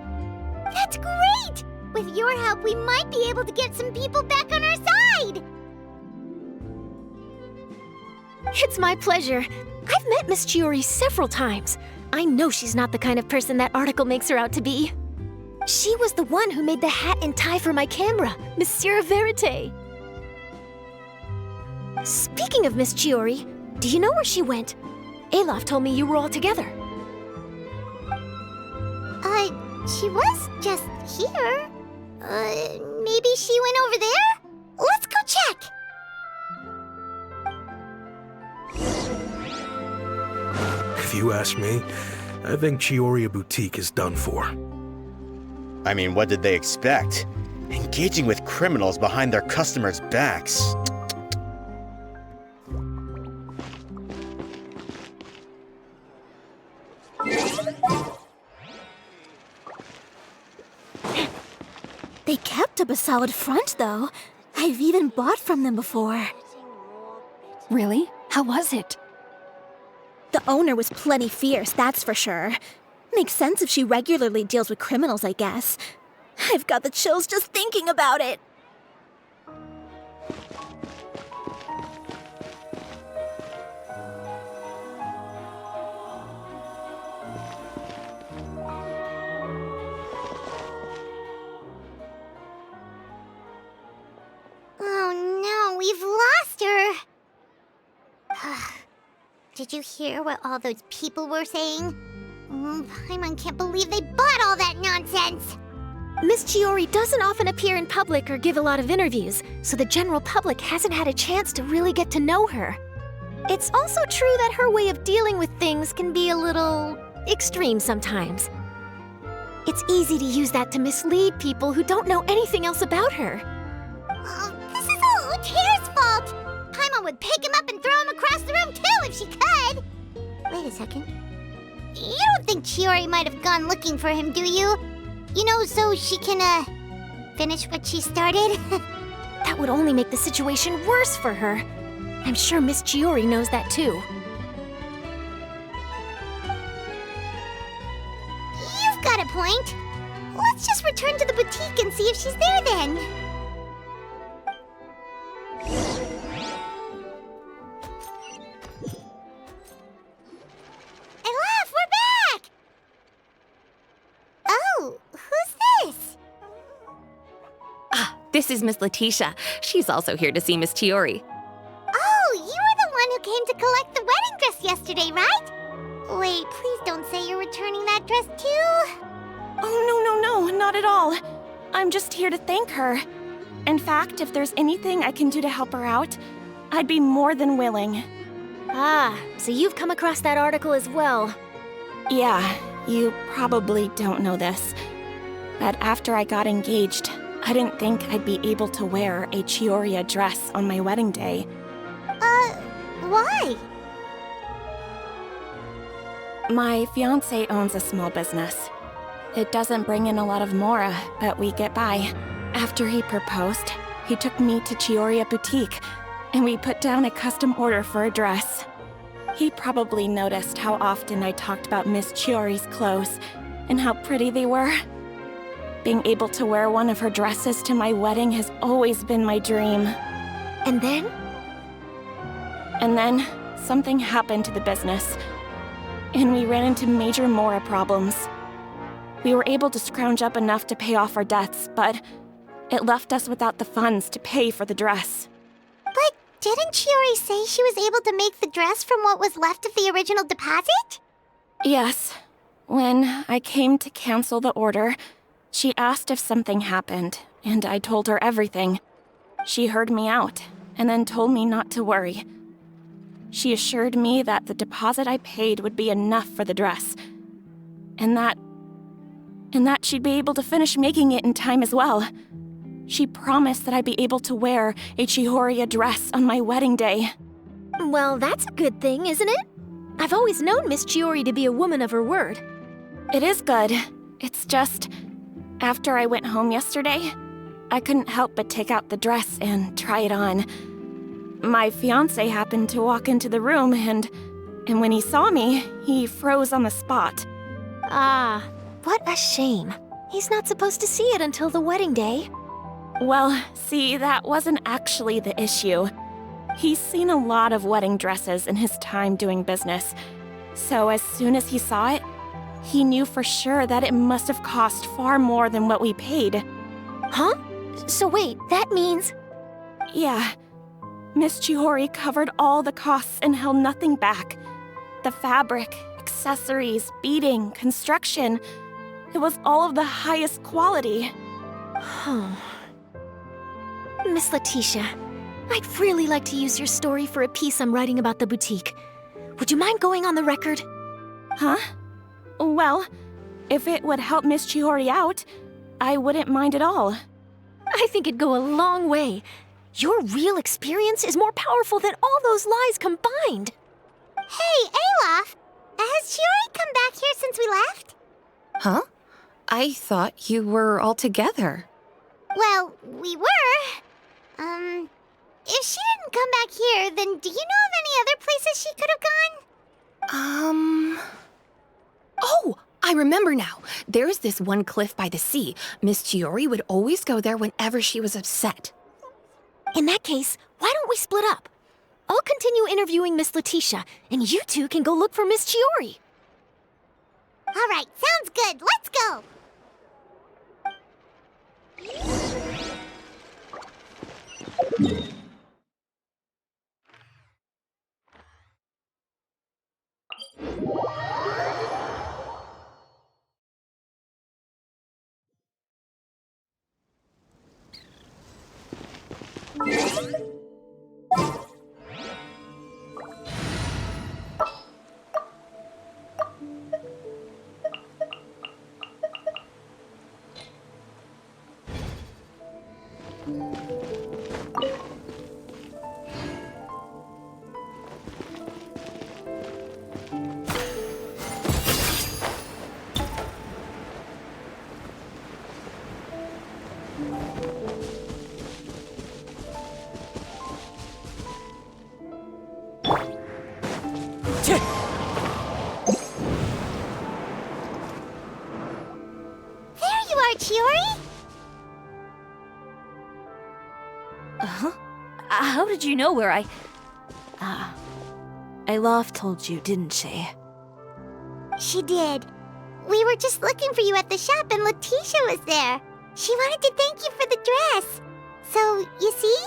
That's great! With your help, we might be able to get some people back on our side! It's my pleasure. I've met Miss Chiori several times. I know she's not the kind of person that article makes her out to be. She was the one who made the hat and tie for my camera, Monsieur Verite. Speaking of Miss Chiori, do you know where she went? Alof told me you were all together. She was just here. Maybe she went over there? Let's go check! If you ask me, I think Chiori Boutique is done for. I mean, what did they expect? Engaging with criminals behind their customers' backs. They kept up a solid front, though. I've even bought from them before. Really? How was it? The owner was plenty fierce, that's for sure. Makes sense if she regularly deals with criminals, I guess. I've got the chills just thinking about it. Oh no, we've lost her! Did you hear what all those people were saying? Paimon can't believe they bought all that nonsense! Miss Chiori doesn't often appear in public or give a lot of interviews, so the general public hasn't had a chance to really get to know her. It's also true that her way of dealing with things can be a little extreme sometimes. It's easy to use that to mislead people who don't know anything else about her. This is all Tear's fault! Paimon would pick him up and throw him across the room too if she could! Wait a second. You don't think Chiori might have gone looking for him, do you? You know, so she can, finish what she started? That would only make the situation worse for her. I'm sure Miss Chiori knows that too. You've got a point. Let's just return to the boutique and see if she's there then. Alof, we're back! Oh, who's this? This is Miss Letitia. She's also here to see Miss Chiori. Oh, you were the one who came to collect the wedding dress yesterday, right? Wait, please don't say you're returning that dress too. Oh, no, not at all. I'm just here to thank her. In fact, if there's anything I can do to help her out, I'd be more than willing. Ah, so you've come across that article as well. Yeah, you probably don't know this, but after I got engaged, I didn't think I'd be able to wear a Chiori dress on my wedding day. Why? My fiancé owns a small business. It doesn't bring in a lot of mora, but we get by. After he proposed, he took me to Chiori Boutique, and we put down a custom order for a dress. He probably noticed how often I talked about Miss Chiori's clothes, and how pretty they were. Being able to wear one of her dresses to my wedding has always been my dream. And then? And then, something happened to the business, and we ran into major mora problems. We were able to scrounge up enough to pay off our debts, but it left us without the funds to pay for the dress. But didn't Chiori say she was able to make the dress from what was left of the original deposit? Yes. When I came to cancel the order, she asked if something happened, and I told her everything. She heard me out, and then told me not to worry. She assured me that the deposit I paid would be enough for the dress, and that she'd be able to finish making it in time as well. She promised that I'd be able to wear a Chiori dress on my wedding day. Well, that's a good thing, isn't it? I've always known Miss Chiori to be a woman of her word. It is good. It's just, after I went home yesterday, I couldn't help but take out the dress and try it on. My fiancé happened to walk into the room, and when he saw me, he froze on the spot. Ah, what a shame. He's not supposed to see it until the wedding day. Well, see, that wasn't actually the issue. He's seen a lot of wedding dresses in his time doing business. So as soon as he saw it, he knew for sure that it must have cost far more than what we paid. Huh? So wait, that means... Yeah. Miss Chiori covered all the costs and held nothing back. The fabric, accessories, beading, construction. It was all of the highest quality. Huh. Miss Letitia, I'd really like to use your story for a piece I'm writing about the boutique. Would you mind going on the record? Huh? Well, if it would help Miss Chiori out, I wouldn't mind at all. I think it'd go a long way. Your real experience is more powerful than all those lies combined. Hey, Olaf! Has Chiori come back here since we left? Huh? I thought you were all together. Well, we were. If she didn't come back here, then do you know of any other places she could have gone? Oh, I remember now. There's this one cliff by the sea. Miss Chiori would always go there whenever she was upset. In that case, why don't we split up? I'll continue interviewing Miss Letitia, and you two can go look for Miss Chiori. All right, sounds good. Let's go. Chiori? Huh? How did you know where Eilaf told you, didn't she? She did. We were just looking for you at the shop and Letitia was there. She wanted to thank you for the dress. So, you see?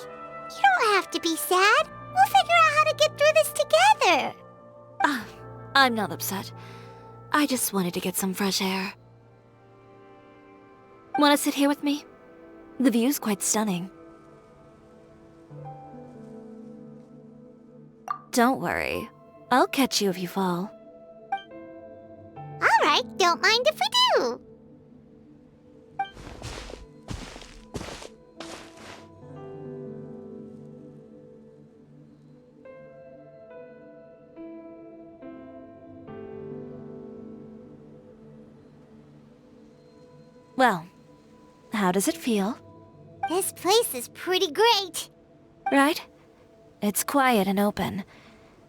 You don't have to be sad. We'll figure out how to get through this together. I'm not upset. I just wanted to get some fresh air. Want to sit here with me? The view's quite stunning. Don't worry. I'll catch you if you fall. All right, don't mind if we do. Well, how does it feel? This place is pretty great. Right? It's quiet and open,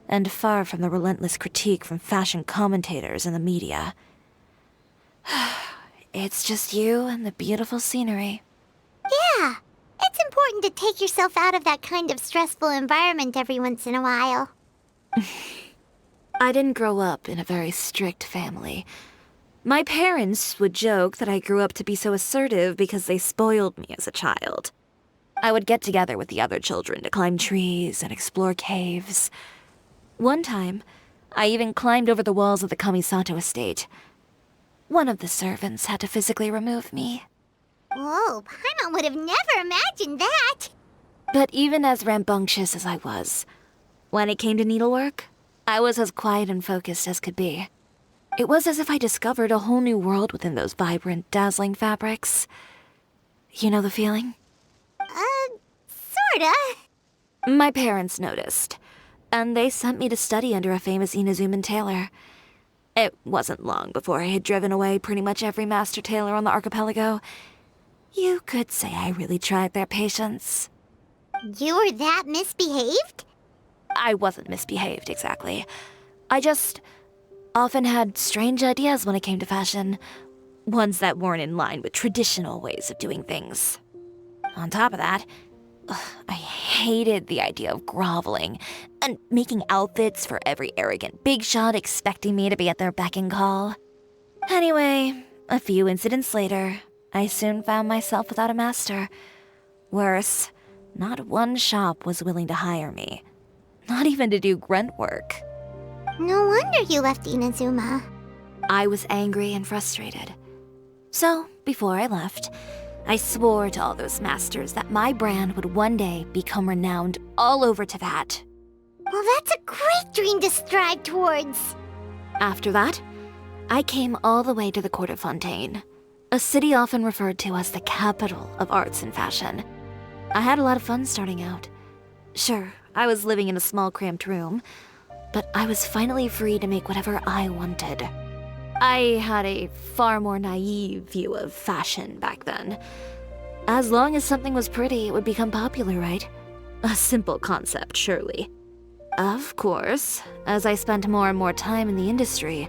and far from the relentless critique from fashion commentators and the media. It's just you and the beautiful scenery. Yeah, it's important to take yourself out of that kind of stressful environment every once in a while. I didn't grow up in a very strict family. My parents would joke that I grew up to be so assertive because they spoiled me as a child. I would get together with the other children to climb trees and explore caves. One time, I even climbed over the walls of the Kamisato estate. One of the servants had to physically remove me. Whoa, Paimon would have never imagined that. But even as rambunctious as I was, when it came to needlework, I was as quiet and focused as could be. It was as if I discovered a whole new world within those vibrant, dazzling fabrics. You know the feeling? Sorta. My parents noticed, and they sent me to study under a famous Inazuman tailor. It wasn't long before I had driven away pretty much every master tailor on the archipelago. You could say I really tried their patience. You were that misbehaved? I wasn't misbehaved, exactly. I just often had strange ideas when it came to fashion. Ones that weren't in line with traditional ways of doing things. On top of that, I hated the idea of groveling and making outfits for every arrogant big shot expecting me to be at their beck and call. Anyway, a few incidents later, I soon found myself without a master. Worse, not one shop was willing to hire me. Not even to do grunt work. No wonder you left Inazuma. I was angry and frustrated. So, before I left, I swore to all those masters that my brand would one day become renowned all over Teyvat. Well, that's a great dream to strive towards. After that, I came all the way to the court of Fontaine, a city often referred to as the capital of arts and fashion. I had a lot of fun starting out. Sure, I was living in a small cramped room, but I was finally free to make whatever I wanted. I had a far more naive view of fashion back then. As long as something was pretty, it would become popular, right? A simple concept, surely. Of course, as I spent more and more time in the industry,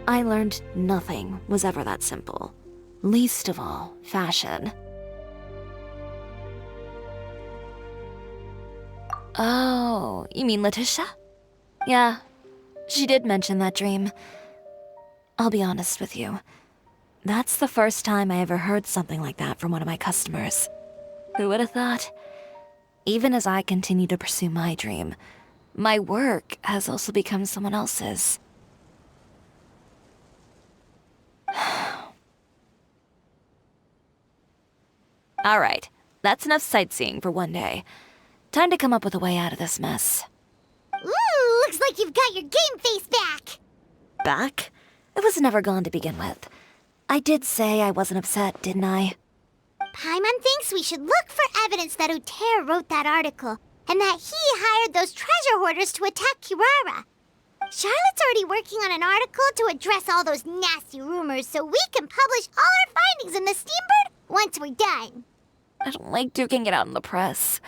I learned nothing was ever that simple. Least of all, fashion. Oh, you mean Letitia? Yeah, she did mention that dream. I'll be honest with you. That's the first time I ever heard something like that from one of my customers. Who would have thought? Even as I continue to pursue my dream, my work has also become someone else's. Alright, that's enough sightseeing for one day. Time to come up with a way out of this mess. Ooh, looks like you've got your game face back! Back? It was never gone to begin with. I did say I wasn't upset, didn't I? Paimon thinks we should look for evidence that Uter wrote that article, and that he hired those treasure hoarders to attack Kirara. Charlotte's already working on an article to address all those nasty rumors so we can publish all our findings in the Steambird once we're done. I don't like duking it out in the press.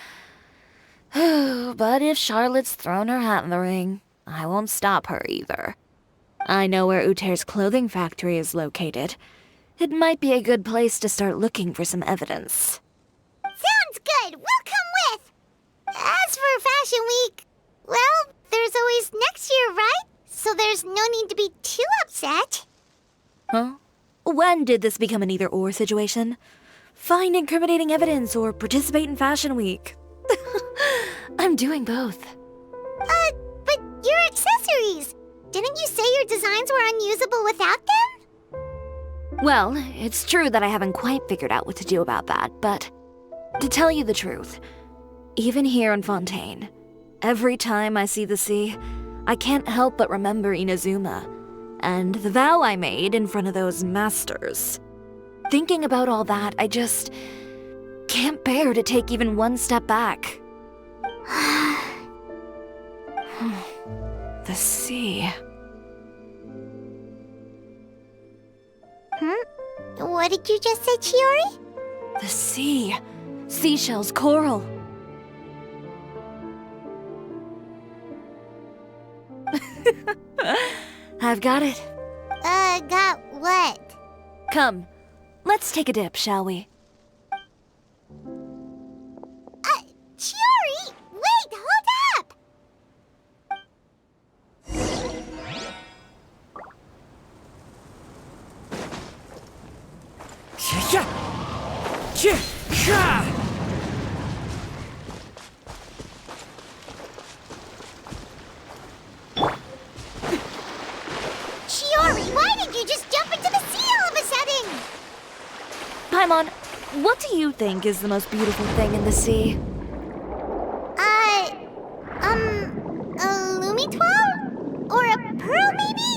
But if Charlotte's thrown her hat in the ring, I won't stop her either. I know where Uter's clothing factory is located. It might be a good place to start looking for some evidence. Sounds good! We'll come with! As for Fashion Week, well, there's always next year, right? So there's no need to be too upset. Huh? When did this become an either-or situation? Find incriminating evidence or participate in Fashion Week. I'm doing both. But your accessories! Didn't you say your designs were unusable without them? Well, it's true that I haven't quite figured out what to do about that, but to tell you the truth, even here in Fontaine, every time I see the sea, I can't help but remember Inazuma and the vow I made in front of those masters. Thinking about all that, I just can't bear to take even one step back. The sea. What did you just say, Chiori? The sea. Seashells, coral. I've got it. Got what? Come, let's take a dip, shall we? Chiori! Wait, hold up! Chiori, why did you just jump into the sea all of a sudden? Paimon, what do you think is the most beautiful thing in the sea? A Lumitoile? Or a pearl, maybe?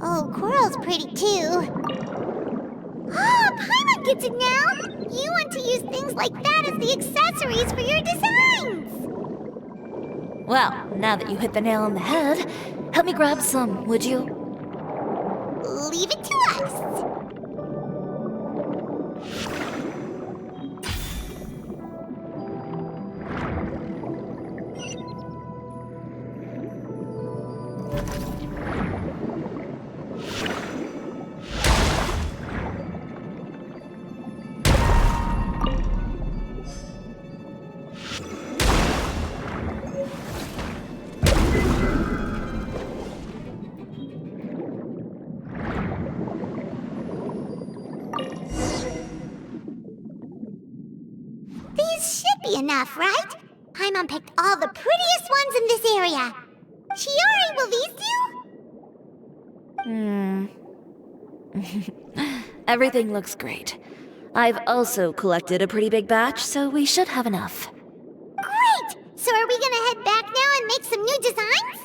Oh, coral's pretty too. Oh, Paimon gets it now! You want to use things like that as the accessories for your designs! Well, now that you hit the nail on the head, help me grab some, would you? Leave it to us! be enough, right? Paimon picked all the prettiest ones in this area. Chiori, will these do? Everything looks great. I've also collected a pretty big batch, so we should have enough. Great! So are we gonna head back now and make some new designs?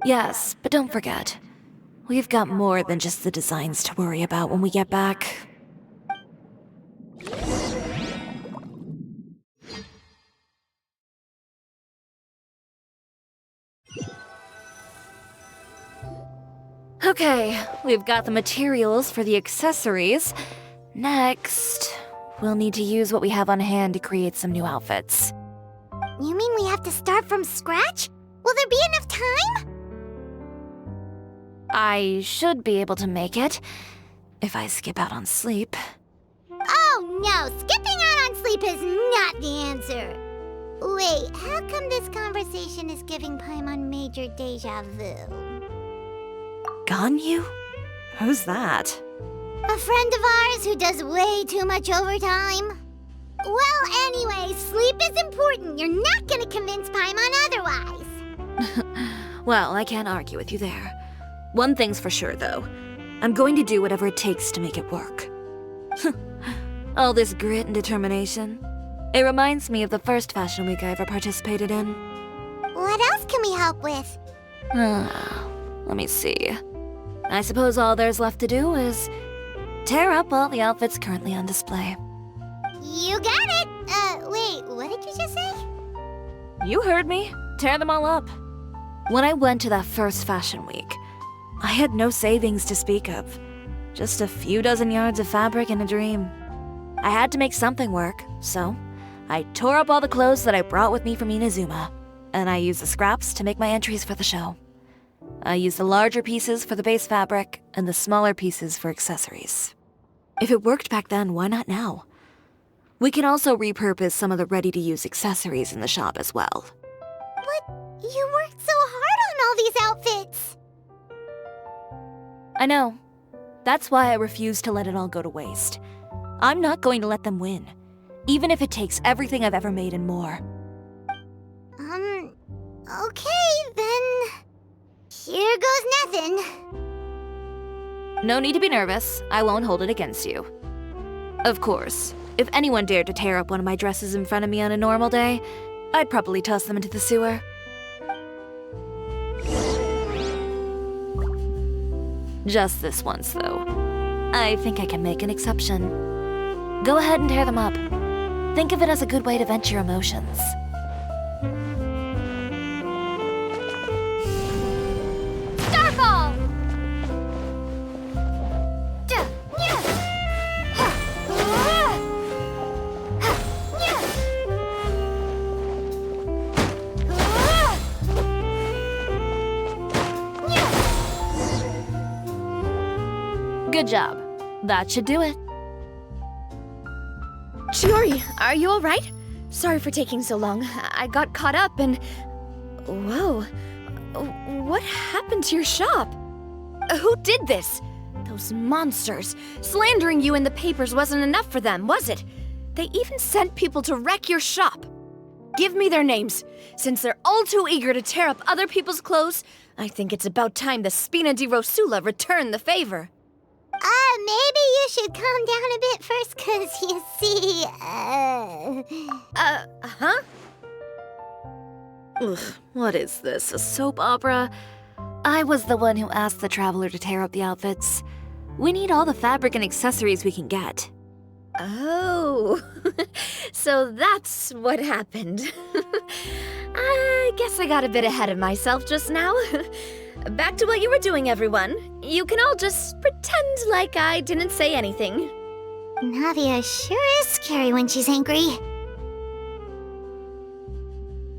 Yes, but don't forget, we've got more than just the designs to worry about when we get back. Okay, we've got the materials for the accessories. Next, we'll need to use what we have on hand to create some new outfits. You mean we have to start from scratch? Will there be enough time? I should be able to make it, if I skip out on sleep. Oh no, skipping out on sleep is not the answer. Wait, how come this conversation is giving Paimon major deja vu? Ganyu? Who's that? A friend of ours who does way too much overtime. Well, anyway, sleep is important. You're not gonna convince Paimon otherwise. Well, I can't argue with you there. One thing's for sure, though. I'm going to do whatever it takes to make it work. All this grit and determination. It reminds me of the first fashion week I ever participated in. What else can we help with? Let me see. I suppose all there's left to do is tear up all the outfits currently on display. You got it! Wait, what did you just say? You heard me. Tear them all up. When I went to that first fashion week, I had no savings to speak of. Just a few dozen yards of fabric and a dream. I had to make something work, so I tore up all the clothes that I brought with me from Inazuma, and I used the scraps to make my entries for the show. I used the larger pieces for the base fabric and the smaller pieces for accessories. If it worked back then, why not now? We can also repurpose some of the ready-to-use accessories in the shop as well. But you worked so hard on all these outfits! I know. That's why I refuse to let it all go to waste. I'm not going to let them win, even if it takes everything I've ever made and more. Okay, then... Here goes nothing. No need to be nervous. I won't hold it against you. Of course, if anyone dared to tear up one of my dresses in front of me on a normal day, I'd probably toss them into the sewer. Just this once, though. I think I can make an exception. Go ahead and tear them up. Think of it as a good way to vent your emotions. Starfall! Good job. That should do it. Chiori, are you alright? Sorry for taking so long. I got caught up and... Whoa. What happened to your shop? Who did this? Those monsters. Slandering you in the papers wasn't enough for them, was it? They even sent people to wreck your shop. Give me their names. Since they're all too eager to tear up other people's clothes, I think it's about time the Spina di Rosula return the favor. Maybe you should calm down a bit first, 'cause you see, Huh? Ugh, what is this, a soap opera? I was the one who asked the traveler to tear up the outfits. We need all the fabric and accessories we can get. Oh, so that's what happened. I guess I got a bit ahead of myself just now. Back to what you were doing, everyone. You can all just pretend like I didn't say anything. Navia sure is scary when she's angry.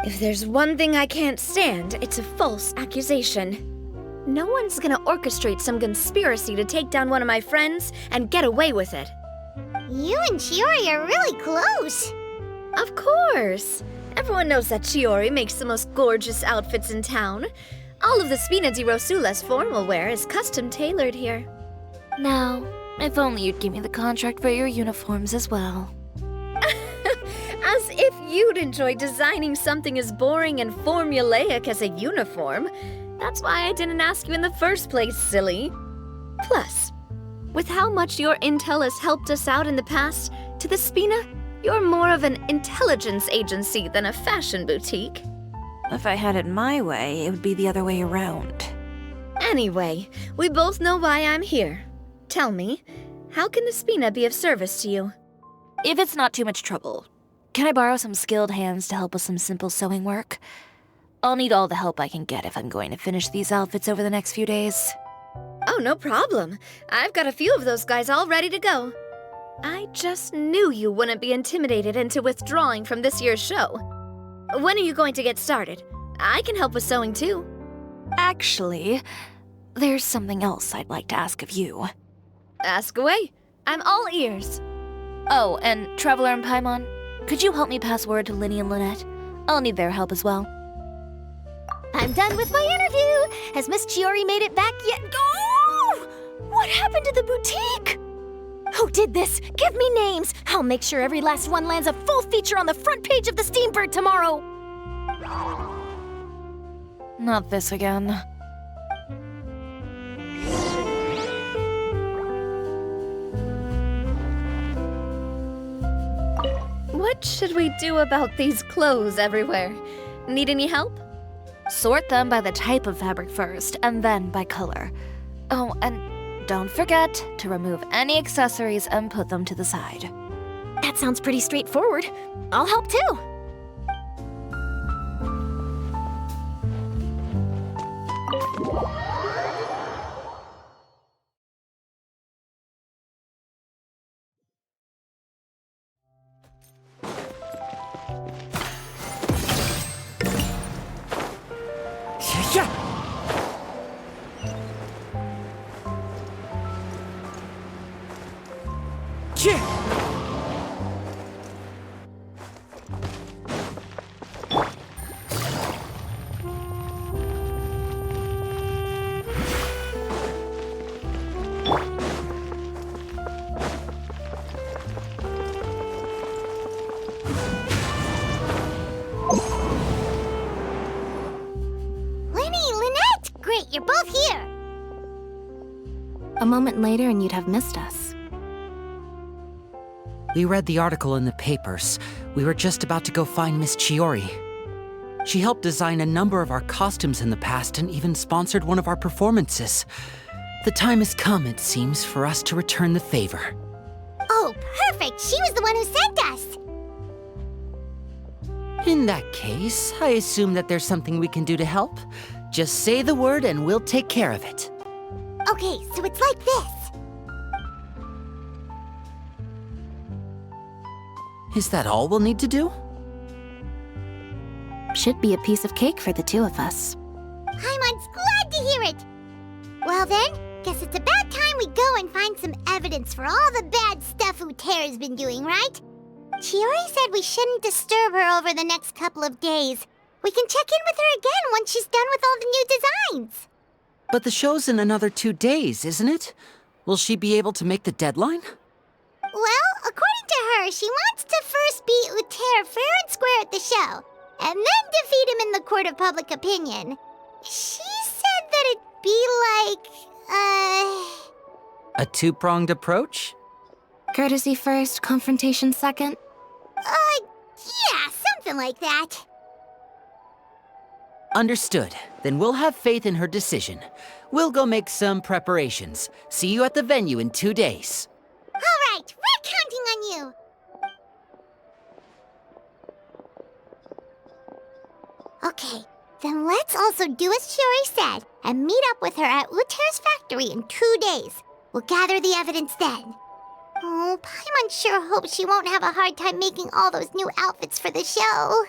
If there's one thing I can't stand, it's a false accusation. No one's gonna orchestrate some conspiracy to take down one of my friends and get away with it. You and Chiori are really close. Of course. Everyone knows that Chiori makes the most gorgeous outfits in town. All of the Spina di Rosula's formal wear is custom tailored here. Now, if only you'd give me the contract for your uniforms as well. As If you'd enjoy designing something as boring and formulaic as a uniform, that's why I didn't ask you in the first place, silly. Plus, with how much your intel has helped us out in the past, to the Spina, you're more of an intelligence agency than a fashion boutique. If I had it my way, it would be the other way around. Anyway, we both know why I'm here. Tell me, how can the Spina be of service to you? If it's not too much trouble, can I borrow some skilled hands to help with some simple sewing work? I'll need all the help I can get if I'm going to finish these outfits over the next few days. Oh, no problem. I've got a few of those guys all ready to go. I just knew you wouldn't be intimidated into withdrawing from this year's show. When are you going to get started? I can help with sewing too. Actually, there's something else I'd like to ask of you. Ask away. I'm all ears. Oh, and Traveler and Paimon, could you help me pass word to Linny and Lynette? I'll need their help as well. I'm done with my interview! Has Miss Chiori made it back yet? Oh! What happened to the boutique? Who did this? Give me names! I'll make sure every last one lands a full feature on the front page of the Steambird tomorrow! Not this again. What should we do about these clothes everywhere? Need any help? Sort them by the type of fabric first, and then by color. Oh, and don't forget to remove any accessories and put them to the side. That sounds pretty straightforward. I'll help too. You're both here! A moment later and you'd have missed us. We read the article in the papers. We were just about to go find Miss Chiori. She helped design a number of our costumes in the past and even sponsored one of our performances. The time has come, it seems, for us to return the favor. Oh, perfect! She was the one who sent us! In that case, I assume that there's something we can do to help. Just say the word and we'll take care of it. Okay, so it's like this. Is that all we'll need to do? Should be a piece of cake for the two of us. Paimon's glad to hear it! Well then, guess it's about time we go and find some evidence for all the bad stuff Uterra's been doing, right? Chiori said we shouldn't disturb her over the next couple of days. We can check in with her again once she's done with all the new designs. But the show's in another 2 days, isn't it? Will she be able to make the deadline? Well, according to her, she wants to first beat Uterra fair and square at the show, and then defeat him in the court of public opinion. She said that it'd be like, A two-pronged approach? Courtesy first, confrontation second? Yeah, something like that. Understood. Then we'll have faith in her decision. We'll go make some preparations. See you at the venue in 2 days. All right, we're counting on you. Okay, then let's also do as Chiori said and meet up with her at Uterra's factory in 2 days. We'll gather the evidence then. Oh, Paimon sure hopes she won't have a hard time making all those new outfits for the show.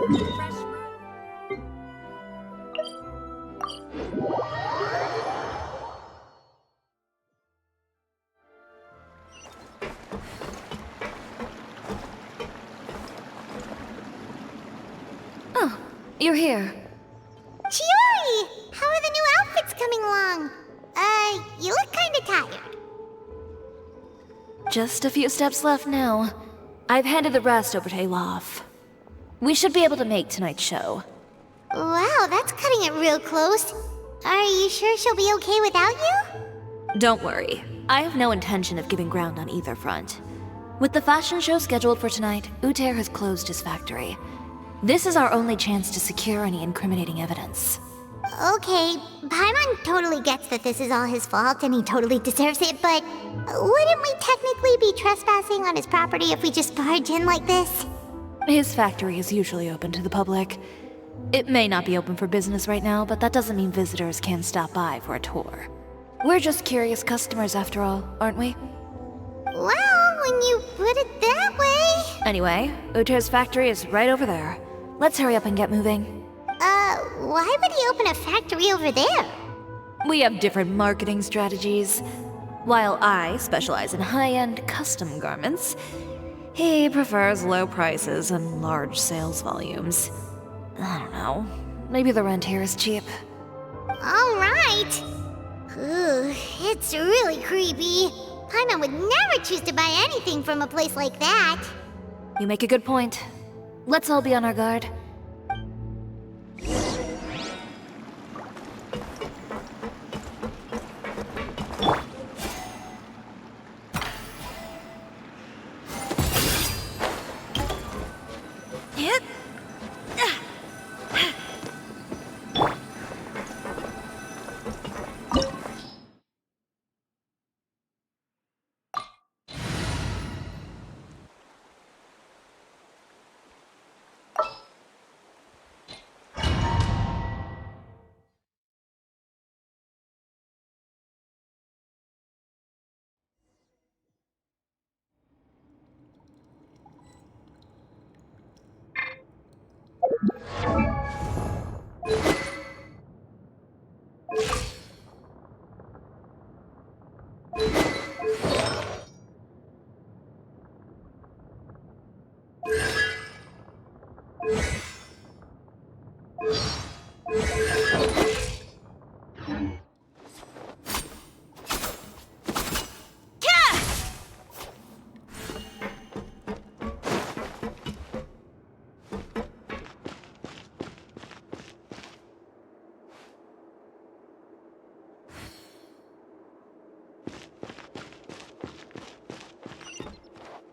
Oh, you're here. Chiori! How are the new outfits coming along? You look kinda tired. Just a few steps left now. I've handed the rest over to Olaf. We should be able to make tonight's show. Wow, that's cutting it real close. Are you sure she'll be okay without you? Don't worry. I have no intention of giving ground on either front. With the fashion show scheduled for tonight, Uter has closed his factory. This is our only chance to secure any incriminating evidence. Okay, Paimon totally gets that this is all his fault and he totally deserves it, but wouldn't we technically be trespassing on his property if we just barge in like this? His factory is usually open to the public. It may not be open for business right now, but that doesn't mean visitors can't stop by for a tour. We're just curious customers after all, aren't we? Well, when you put it that way... Anyway, Uter's factory is right over there. Let's hurry up and get moving. Why would he open a factory over there? We have different marketing strategies. While I specialize in high-end custom garments, he prefers low prices and large sales volumes. I don't know. Maybe the rent here is cheap. Alright. Ooh, it's really creepy. Paimon would never choose to buy anything from a place like that. You make a good point. Let's all be on our guard.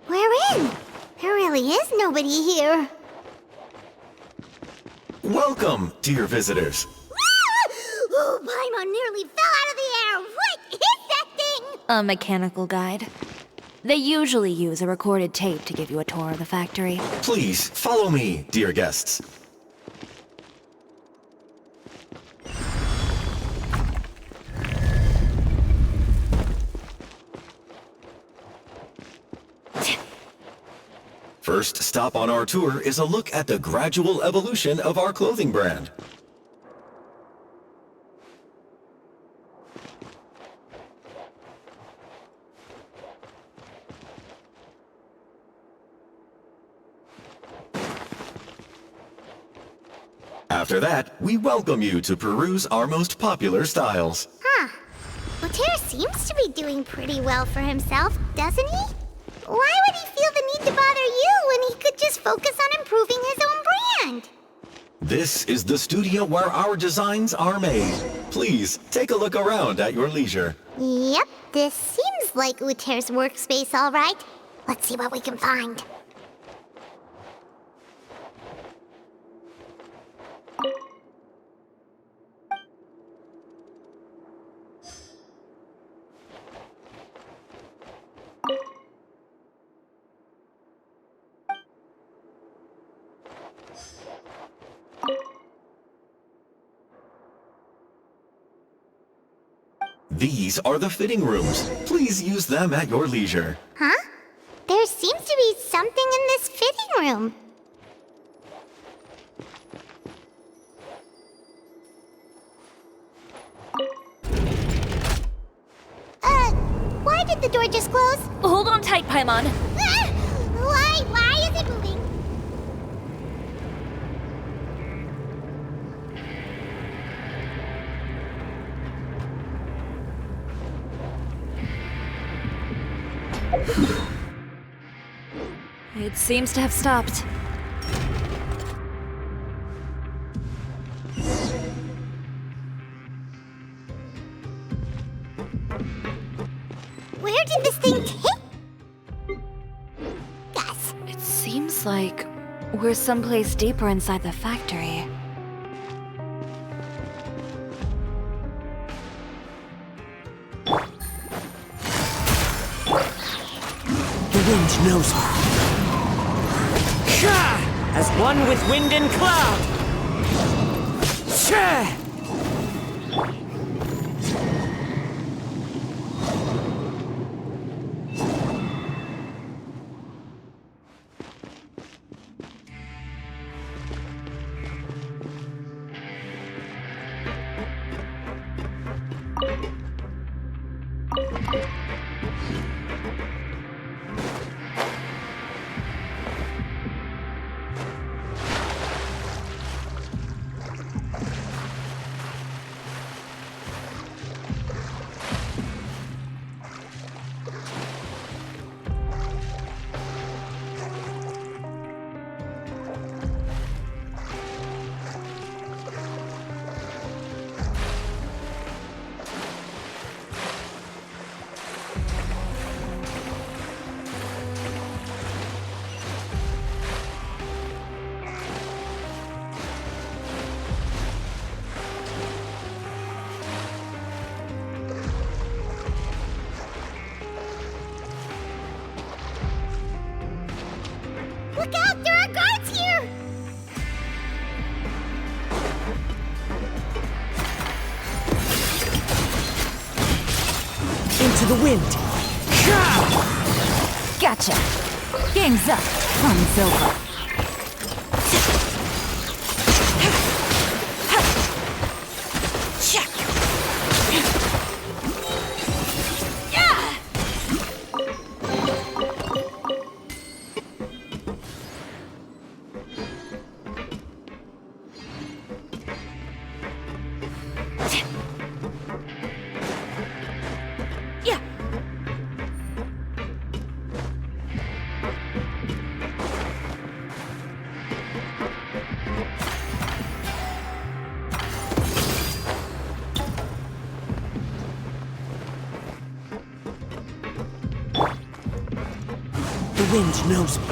We're in. There really is nobody here. Welcome, dear visitors. Oh, Paimon nearly fell out of the air. What is that thing? A mechanical guide. They usually use a recorded tape to give you a tour of the factory. Please, follow me, dear guests. First stop on our tour is a look at the gradual evolution of our clothing brand. After that, we welcome you to peruse our most popular styles. Huh. Uter seems to be doing pretty well for himself, doesn't he? Why would he feel the need to bother you when he could just focus on improving his own brand? This is the studio where our designs are made. Please, take a look around at your leisure. Yep, this seems like Uter's workspace, all right. Let's see what we can find. These are the fitting rooms. Please use them at your leisure. Huh? There seems to be something in this fitting room. door just close? Hold on tight, Paimon. Ah! Why is it moving? It seems to have stopped. Where did this thing take us? It seems like we're someplace deeper inside the factory. The wind knows her. As one with wind and cloud! Shah! Look out! There are guards here! Into the wind! Gotcha! Game's up. Fun's over. Check! Yeah! Yeah! The wind knows me.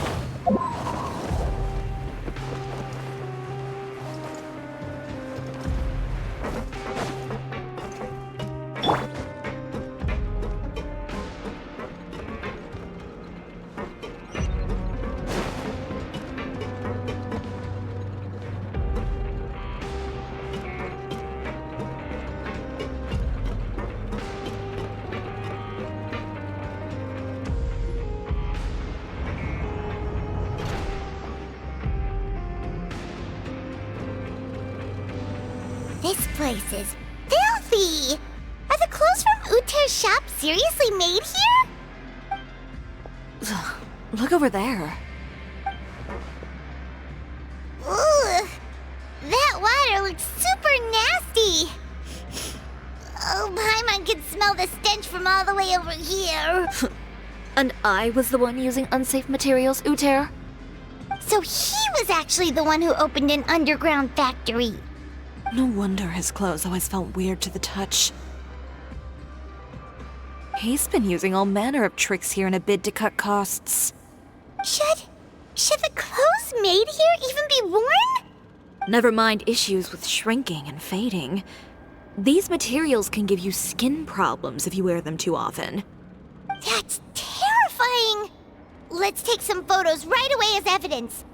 This place is filthy! Are the clothes from Uter's shop seriously made here? Look over there. Ooh, that water looks super nasty! Oh, Paimon can smell the stench from all the way over here. And I was the one using unsafe materials, Uter? So he was actually the one who opened an underground factory. No wonder his clothes always felt weird to the touch. He's been using all manner of tricks here in a bid to cut costs. Should the clothes made here even be worn? Never mind issues with shrinking and fading. These materials can give you skin problems if you wear them too often. That's terrifying! Let's take some photos right away as evidence.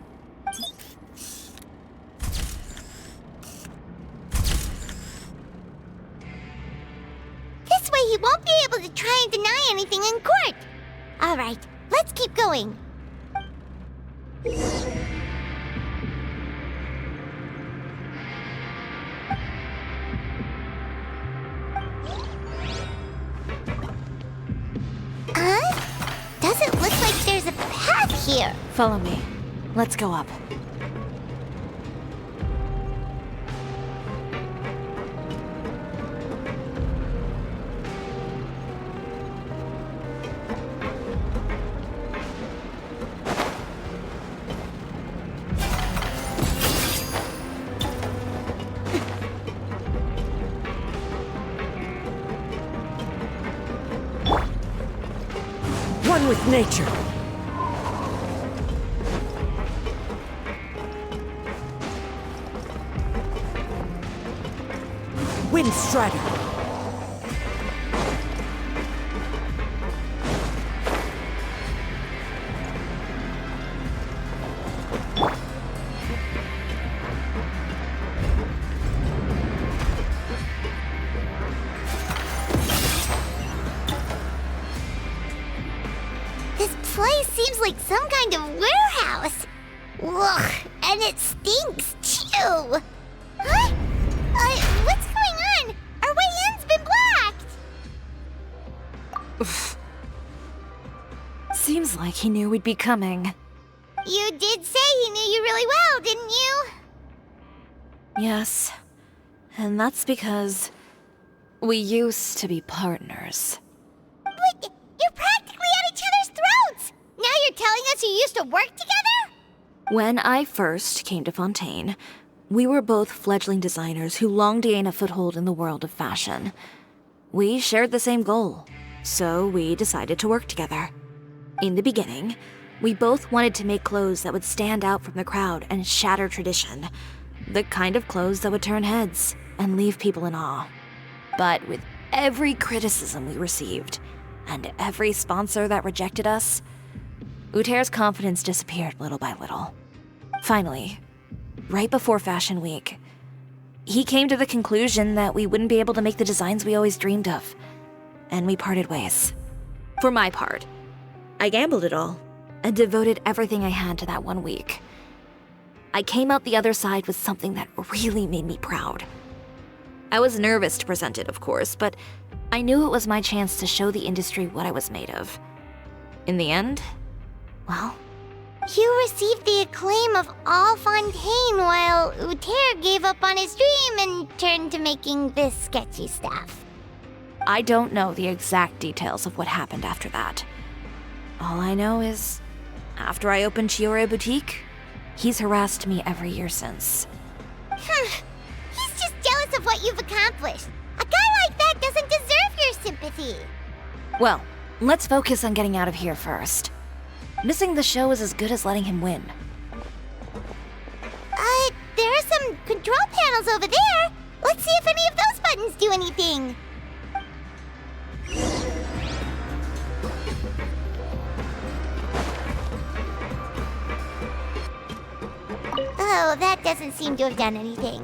This way he won't be able to try and deny anything in court. All right, let's keep going. here. Follow me. Let's go up. One with nature. Wind Strider. This place seems like some kind of warehouse. Ugh, and it stinks too. Huh? What's going on? Our way in's been blocked. Seems like he knew we'd be coming. You did say he knew you really well, didn't you? Yes. And that's because we used to be partners. But you're practically at each other's throats. Now you're telling us you used to work together? When I first came to Fontaine, we were both fledgling designers who longed to gain a foothold in the world of fashion. We shared the same goal, so we decided to work together. In the beginning, we both wanted to make clothes that would stand out from the crowd and shatter tradition. The kind of clothes that would turn heads and leave people in awe. But with every criticism we received, and every sponsor that rejected us, Uter's confidence disappeared little by little. Finally, right before Fashion Week, he came to the conclusion that we wouldn't be able to make the designs we always dreamed of, and we parted ways. For my part, I gambled it all and devoted everything I had to that 1 week. I came out the other side with something that really made me proud. I was nervous to present it, of course, but I knew it was my chance to show the industry what I was made of. In the end, well, You received the acclaim of all Fontaine while Uter gave up on his dream and turned to making this sketchy stuff. I don't know the exact details of what happened after that. All I know is, after I opened Chiori Boutique, he's harassed me every year since. He's just jealous of what you've accomplished. A guy like that doesn't deserve your sympathy. Well, let's focus on getting out of here first. Missing the show is as good as letting him win. There are some control panels over there. Let's see if any of those buttons do anything. Oh, that doesn't seem to have done anything.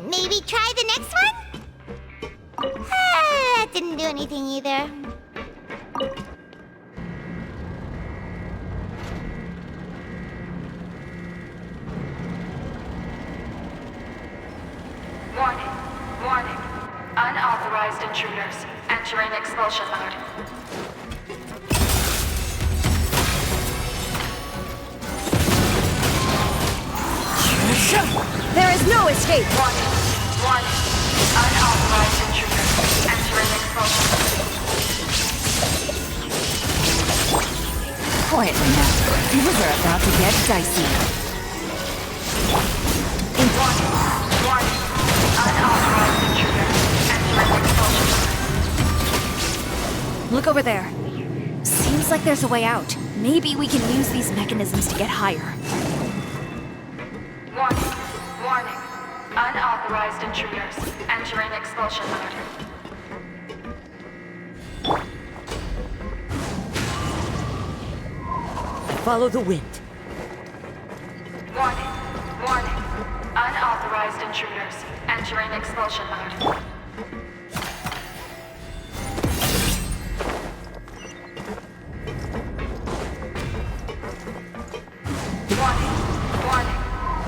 Maybe try the next one? That didn't do anything either. Warning. Warning. Unauthorized intruders entering expulsion mode. There is no escape! Warning. Warning. Unauthorized intruders entering expulsion mode. Quietly now. Things are about to get dicey. Warning. Warning. Unauthorized intruders entering expulsion mode. Look over there. Seems like there's a way out. Maybe we can use these mechanisms to get higher. Warning. Warning. Unauthorized intruders entering expulsion mode. Follow the wind. Warning. Warning. Unauthorized intruders entering expulsion mode. Warning. Warning.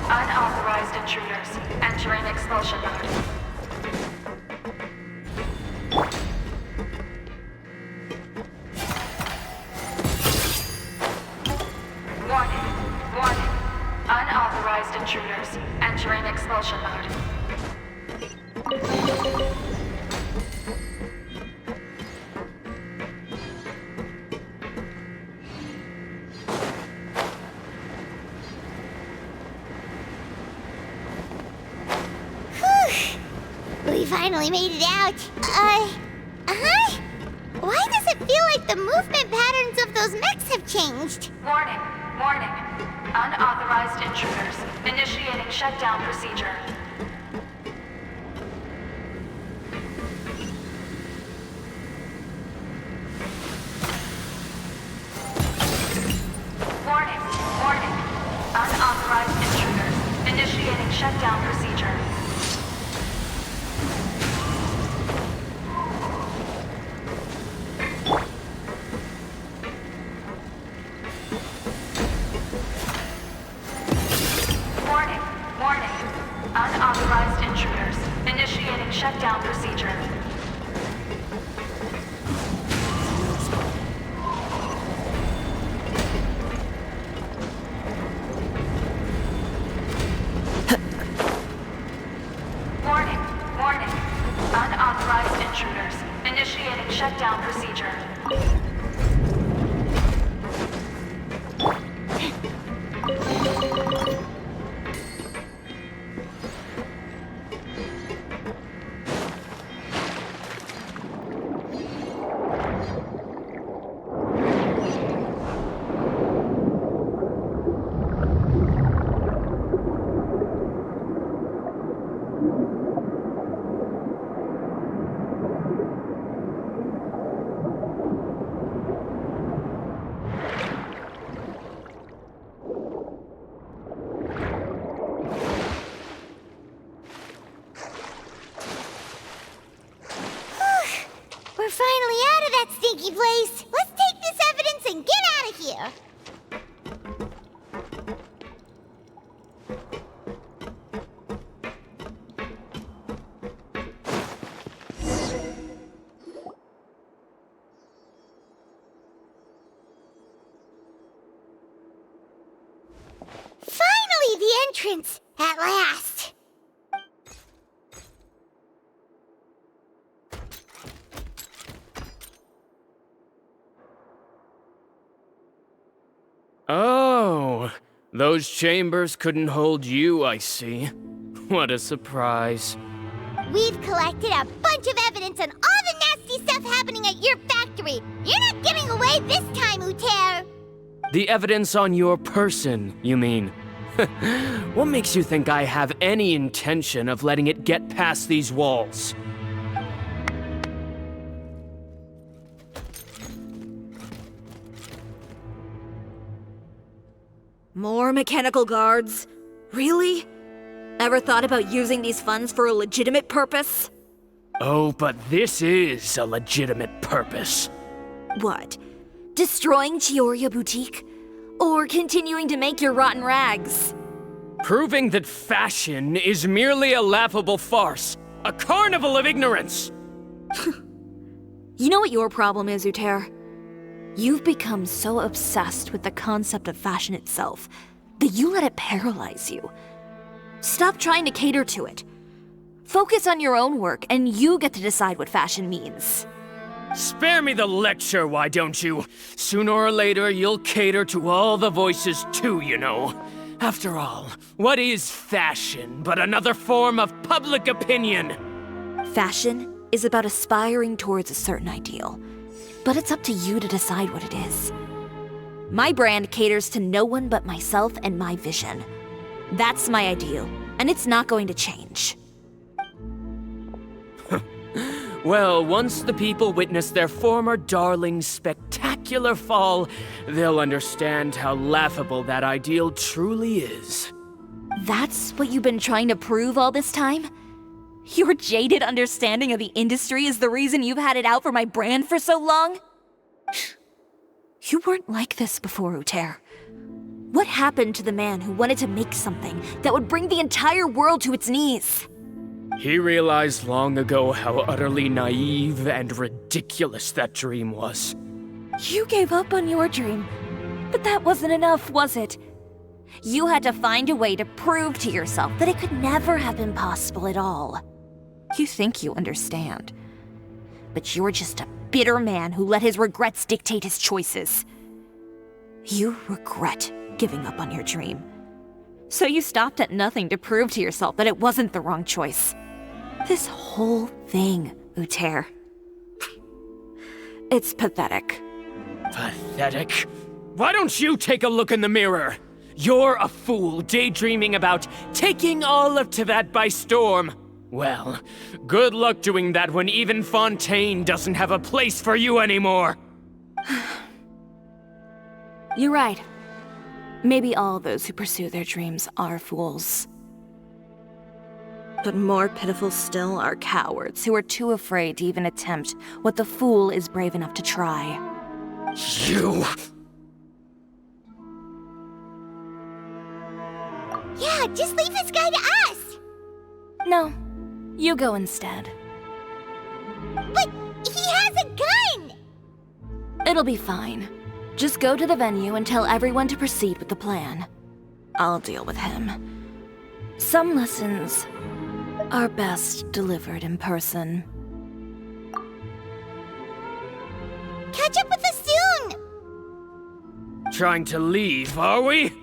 Unauthorized intruders entering expulsion mode. unauthorized intruders. Entering expulsion mode. We finally made it out. Why does it feel like the movement patterns of those mechs have changed? Warning, warning. Unauthorized intruders. Initiating shutdown procedure. Warning, warning. Unauthorized intruders. Initiating shutdown procedure. Warning, warning. Unauthorized intruders. Initiating shutdown procedure. Warning, warning. Unauthorized intruders. Initiating shutdown procedure. We're finally out of that stinky place. Let's take this evidence and get out of here. Finally, the entrance! At last! Oh, those chambers couldn't hold you, I see. What a surprise. We've collected a bunch of evidence on all the nasty stuff happening at your factory. You're not getting away this time, Uter. The evidence on your person, you mean? What makes you think I have any intention of letting it get past these walls? More mechanical guards? Really? Ever thought about using these funds for a legitimate purpose? Oh, but this is a legitimate purpose. What? Destroying Chiori Boutique? Or continuing to make your rotten rags? Proving that fashion is merely a laughable farce. A carnival of ignorance! You know what your problem is, Uter? You've become so obsessed with the concept of fashion itself that you let it paralyze you. Stop trying to cater to it. Focus on your own work, and you get to decide what fashion means. Spare me the lecture, why don't you? Sooner or later, you'll cater to all the voices too, you know. After all, what is fashion but another form of public opinion? Fashion is about aspiring towards a certain ideal, but it's up to you to decide what it is. My brand caters to no one but myself and my vision. That's my ideal, and it's not going to change. Well, once the people witness their former darling's spectacular fall, they'll understand how laughable that ideal truly is. That's what you've been trying to prove all this time? Your jaded understanding of the industry is the reason you've had it out for my brand for so long? You weren't like this before, Uter. What happened to the man who wanted to make something that would bring the entire world to its knees? He realized long ago how utterly naive and ridiculous that dream was. You gave up on your dream, but that wasn't enough, was it? You had to find a way to prove to yourself that it could never have been possible at all. You think you understand, but you're just a bitter man who let his regrets dictate his choices. You regret giving up on your dream. So you stopped at nothing to prove to yourself that it wasn't the wrong choice. This whole thing, Uter. It's pathetic. Pathetic? Why don't you take a look in the mirror? You're a fool daydreaming about taking all of Teyvat by storm. Well, good luck doing that when even Fontaine doesn't have a place for you anymore. You're right. Maybe all those who pursue their dreams are fools. But more pitiful still are cowards who are too afraid to even attempt what the fool is brave enough to try. You! Yeah, just leave this guy to us! No, you go instead. But he has a gun! It'll be fine. Just go to the venue and tell everyone to proceed with the plan. I'll deal with him. Some lessons are best delivered in person. Catch up with us soon! Trying to leave, are we?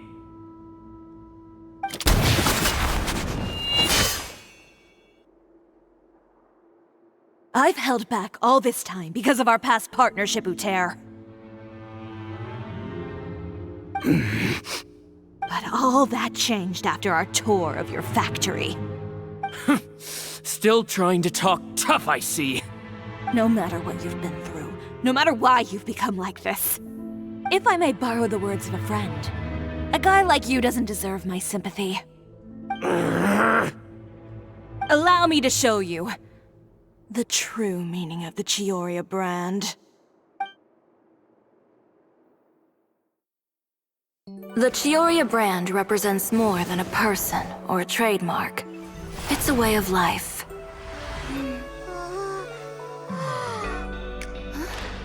I've held back all this time because of our past partnership, Uter. But all that changed after our tour of your factory. Still trying to talk tough, I see. No matter what you've been through, no matter why you've become like this. If I may borrow the words of a friend, a guy like you doesn't deserve my sympathy. Allow me to show you the true meaning of the Chiori brand. The Cisoria brand represents more than a person or a trademark. It's a way of life.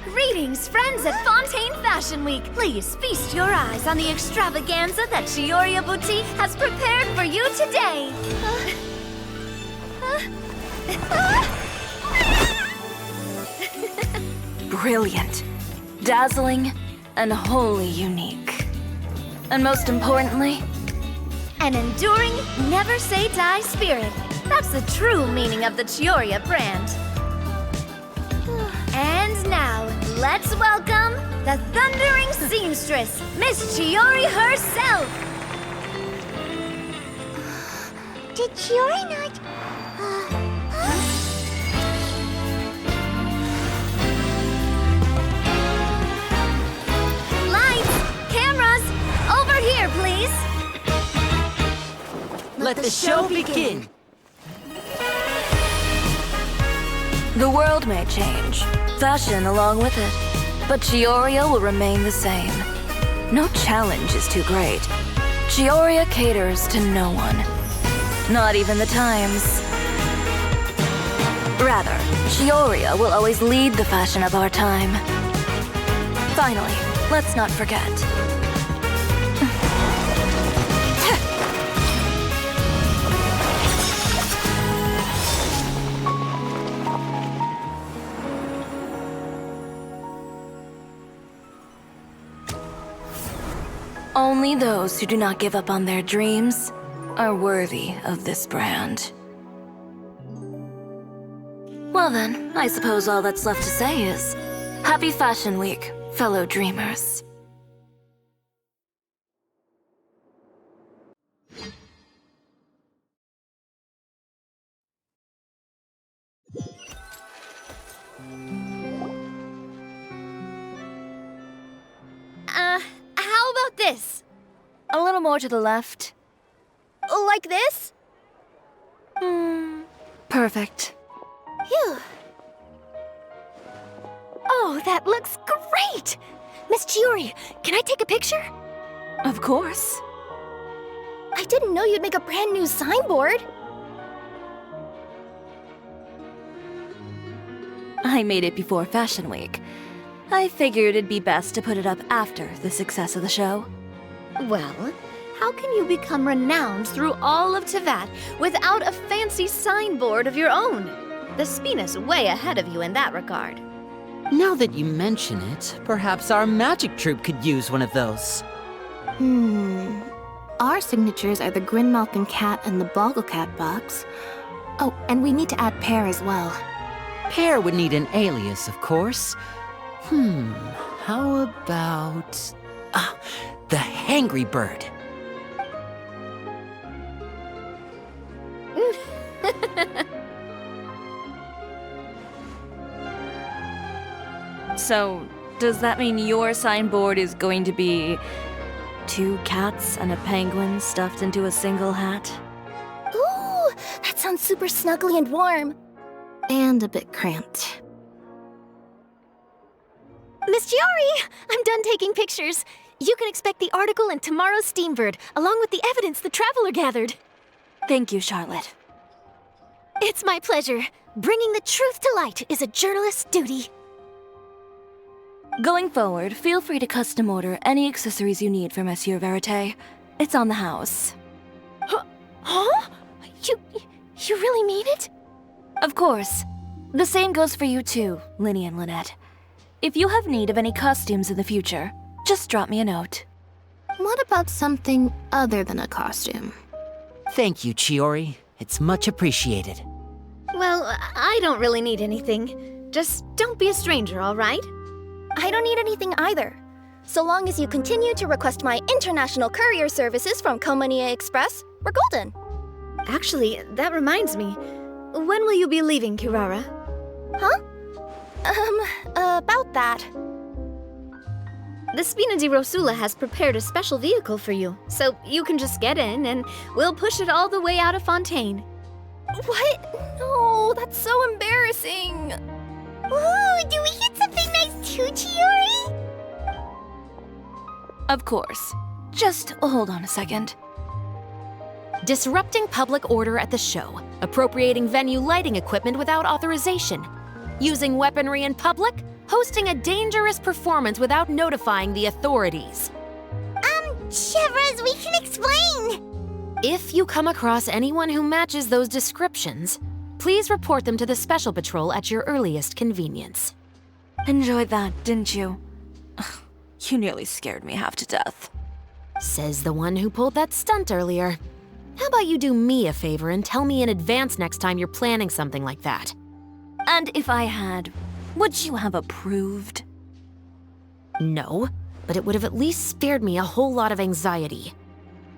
Greetings, friends at Fontaine Fashion Week. Please feast your eyes on the extravaganza that Cisoria Boutique has prepared for you today. Brilliant, dazzling, and wholly unique. And most importantly, an enduring, never-say-die spirit. That's the true meaning of the Cisoria brand. And now, let's welcome the thundering seamstress, Miss Chiori herself! Did Chiori not... Lights! Cameras! Over here, please! Let the show begin! the world may change, fashion along with it, but Chioria will remain the same. No challenge is too great. Chioria caters to no one. Not even the times. Rather, Chioria will always lead the fashion of our time. Finally, let's not forget. Only those who do not give up on their dreams are worthy of this brand. Well then, I suppose all that's left to say is, Happy Fashion Week, fellow dreamers. How about this? A little more to the left. Like this? Perfect. Phew. Oh, that looks great! Miss Chiori, can I take a picture? Of course. I didn't know you'd make a brand new signboard. I made it before Fashion Week. I figured it'd be best to put it up after the success of the show. Well, How can you become renowned through all of Tevat without a fancy signboard of your own? The Spina's way ahead of you in that regard. Now that you mention it, perhaps our magic troupe could use one of those. Our signatures are the Grinmalkin cat and the Bogglecat box. Oh, and we need to add Pear as well. Pear would need an alias, of course. How about... the Hangry Bird. So, does that mean your signboard is going to be 2 cats and a penguin stuffed into a single hat? Ooh, that sounds super snuggly and warm. And a bit cramped. Miss Chiori! I'm done taking pictures. You can expect the article in tomorrow's Steambird, along with the evidence the Traveler gathered. Thank you, Charlotte. It's my pleasure. Bringing the truth to light is a journalist's duty. Going forward, feel free to custom order any accessories you need for Monsieur Verite. It's on the house. Huh? You really mean it? Of course. The same goes for you too, Linny and Lynette. If you have need of any costumes in the future, just drop me a note. What about something other than a costume? Thank you, Chiori. It's much appreciated. Well, I don't really need anything. Just don't be a stranger, all right? I don't need anything either. So long as you continue to request my international courier services from Komania Express, we're golden. Actually, that reminds me. When will you be leaving, Kirara? Huh? About that. The Spina di Rosula has prepared a special vehicle for you, so you can just get in and we'll push it all the way out of Fontaine. What? No, that's so embarrassing. Ooh, do we get something nice too, Chiori? Of course. Just hold on a second. Disrupting public order at the show, appropriating venue lighting equipment without authorization, using weaponry in public, hosting a dangerous performance without notifying the authorities. Chevras, we can explain! If you come across anyone who matches those descriptions, please report them to the Special Patrol at your earliest convenience. Enjoyed that, didn't you? Ugh, you nearly scared me half to death. Says the one who pulled that stunt earlier. How about you do me a favor and tell me in advance next time you're planning something like that? And if I had, would you have approved? No, but it would have at least spared me a whole lot of anxiety.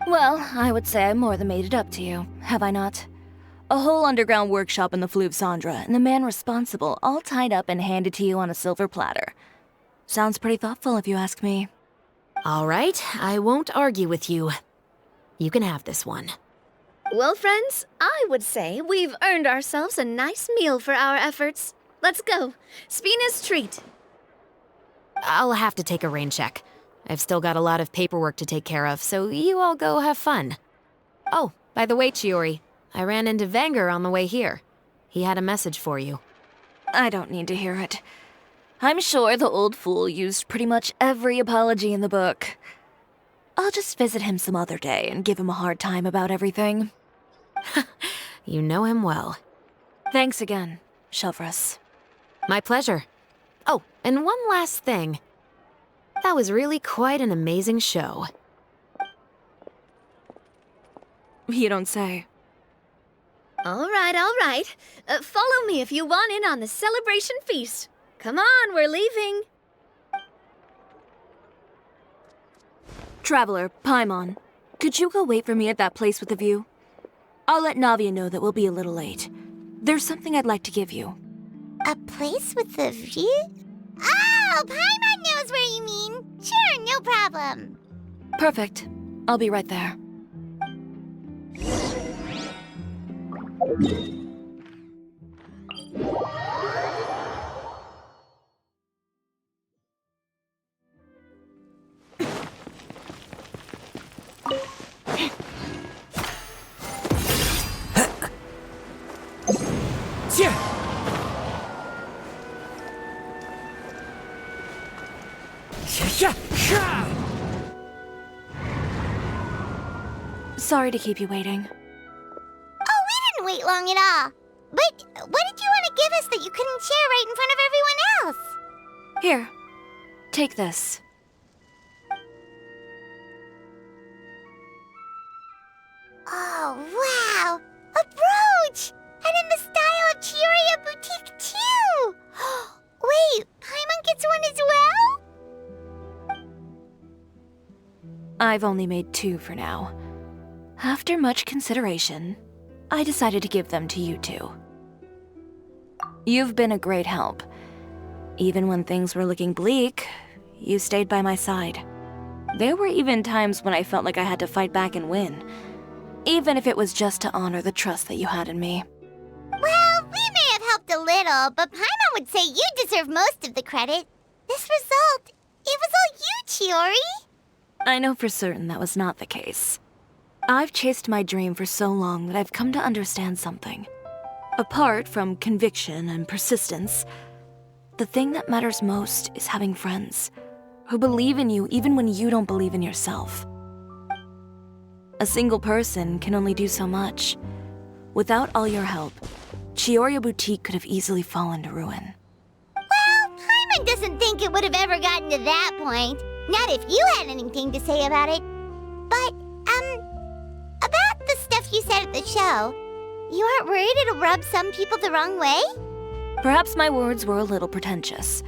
Well, I would say I more than made it up to you, have I not? A whole underground workshop in the Fleuve Cendra, and the man responsible all tied up and handed to you on a silver platter. Sounds pretty thoughtful if you ask me. All right, I won't argue with you. You can have this one. Well, friends, I would say we've earned ourselves a nice meal for our efforts. Let's go. Spina's treat. I'll have to take a rain check. I've still got a lot of paperwork to take care of, so you all go have fun. Oh, by the way, Chiori, I ran into Vanger on the way here. He had a message for you. I don't need to hear it. I'm sure the old fool used pretty much every apology in the book. I'll just visit him some other day and give him a hard time about everything. You know him well. Thanks again, Chevras. My pleasure. Oh, and one last thing. That was really quite an amazing show. You don't say. All right. Follow me if you want in on the celebration feast. Come on, we're leaving. Traveler, Paimon, could you go wait for me at that place with the view? I'll let Navia know that we'll be a little late. There's something I'd like to give you. A place with a view? Oh, Paimon knows where you mean. Sure, no problem. Perfect. I'll be right there. Sorry to keep you waiting. Oh, we didn't wait long at all. But what did you want to give us that you couldn't share right in front of everyone else? Here, take this. Oh, wow! A brooch! And in the style of Chiori Boutique, too! Wait, Paimon gets one as well? I've only made 2 for now. After much consideration, I decided to give them to you two. You've been a great help. Even when things were looking bleak, you stayed by my side. There were even times when I felt like I had to fight back and win, even if it was just to honor the trust that you had in me. Well, we may have helped a little, but Paimon would say you deserve most of the credit. This result, it was all you, Chiori. I know for certain that was not the case. I've chased my dream for so long that I've come to understand something. Apart from conviction and persistence, the thing that matters most is having friends who believe in you even when you don't believe in yourself. A single person can only do so much. Without all your help, Chiori Boutique could have easily fallen to ruin. Well, Paimon doesn't think it would have ever gotten to that point. Not if you had anything to say about it. But, about the stuff you said at the show, you aren't worried it'll rub some people the wrong way? Perhaps my words were a little pretentious,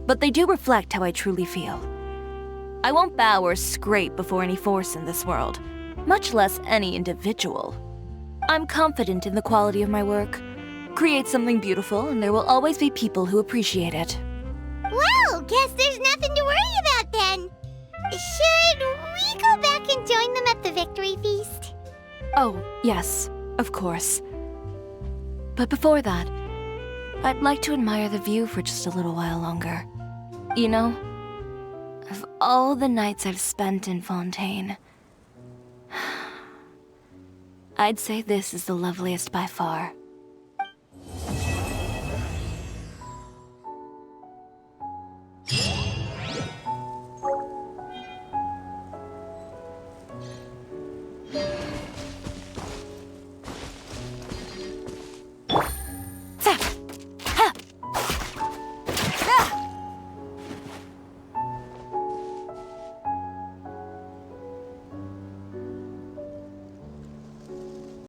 but they do reflect how I truly feel. I won't bow or scrape before any force in this world, much less any individual. I'm confident in the quality of my work. Create something beautiful, and there will always be people who appreciate it. Well, guess there's nothing to worry about then. Should we go back and join them at the victory feast? Oh, yes, of course. But before that, I'd like to admire the view for just a little while longer. You know, of all the nights I've spent in Fontaine, I'd say this is the loveliest by far.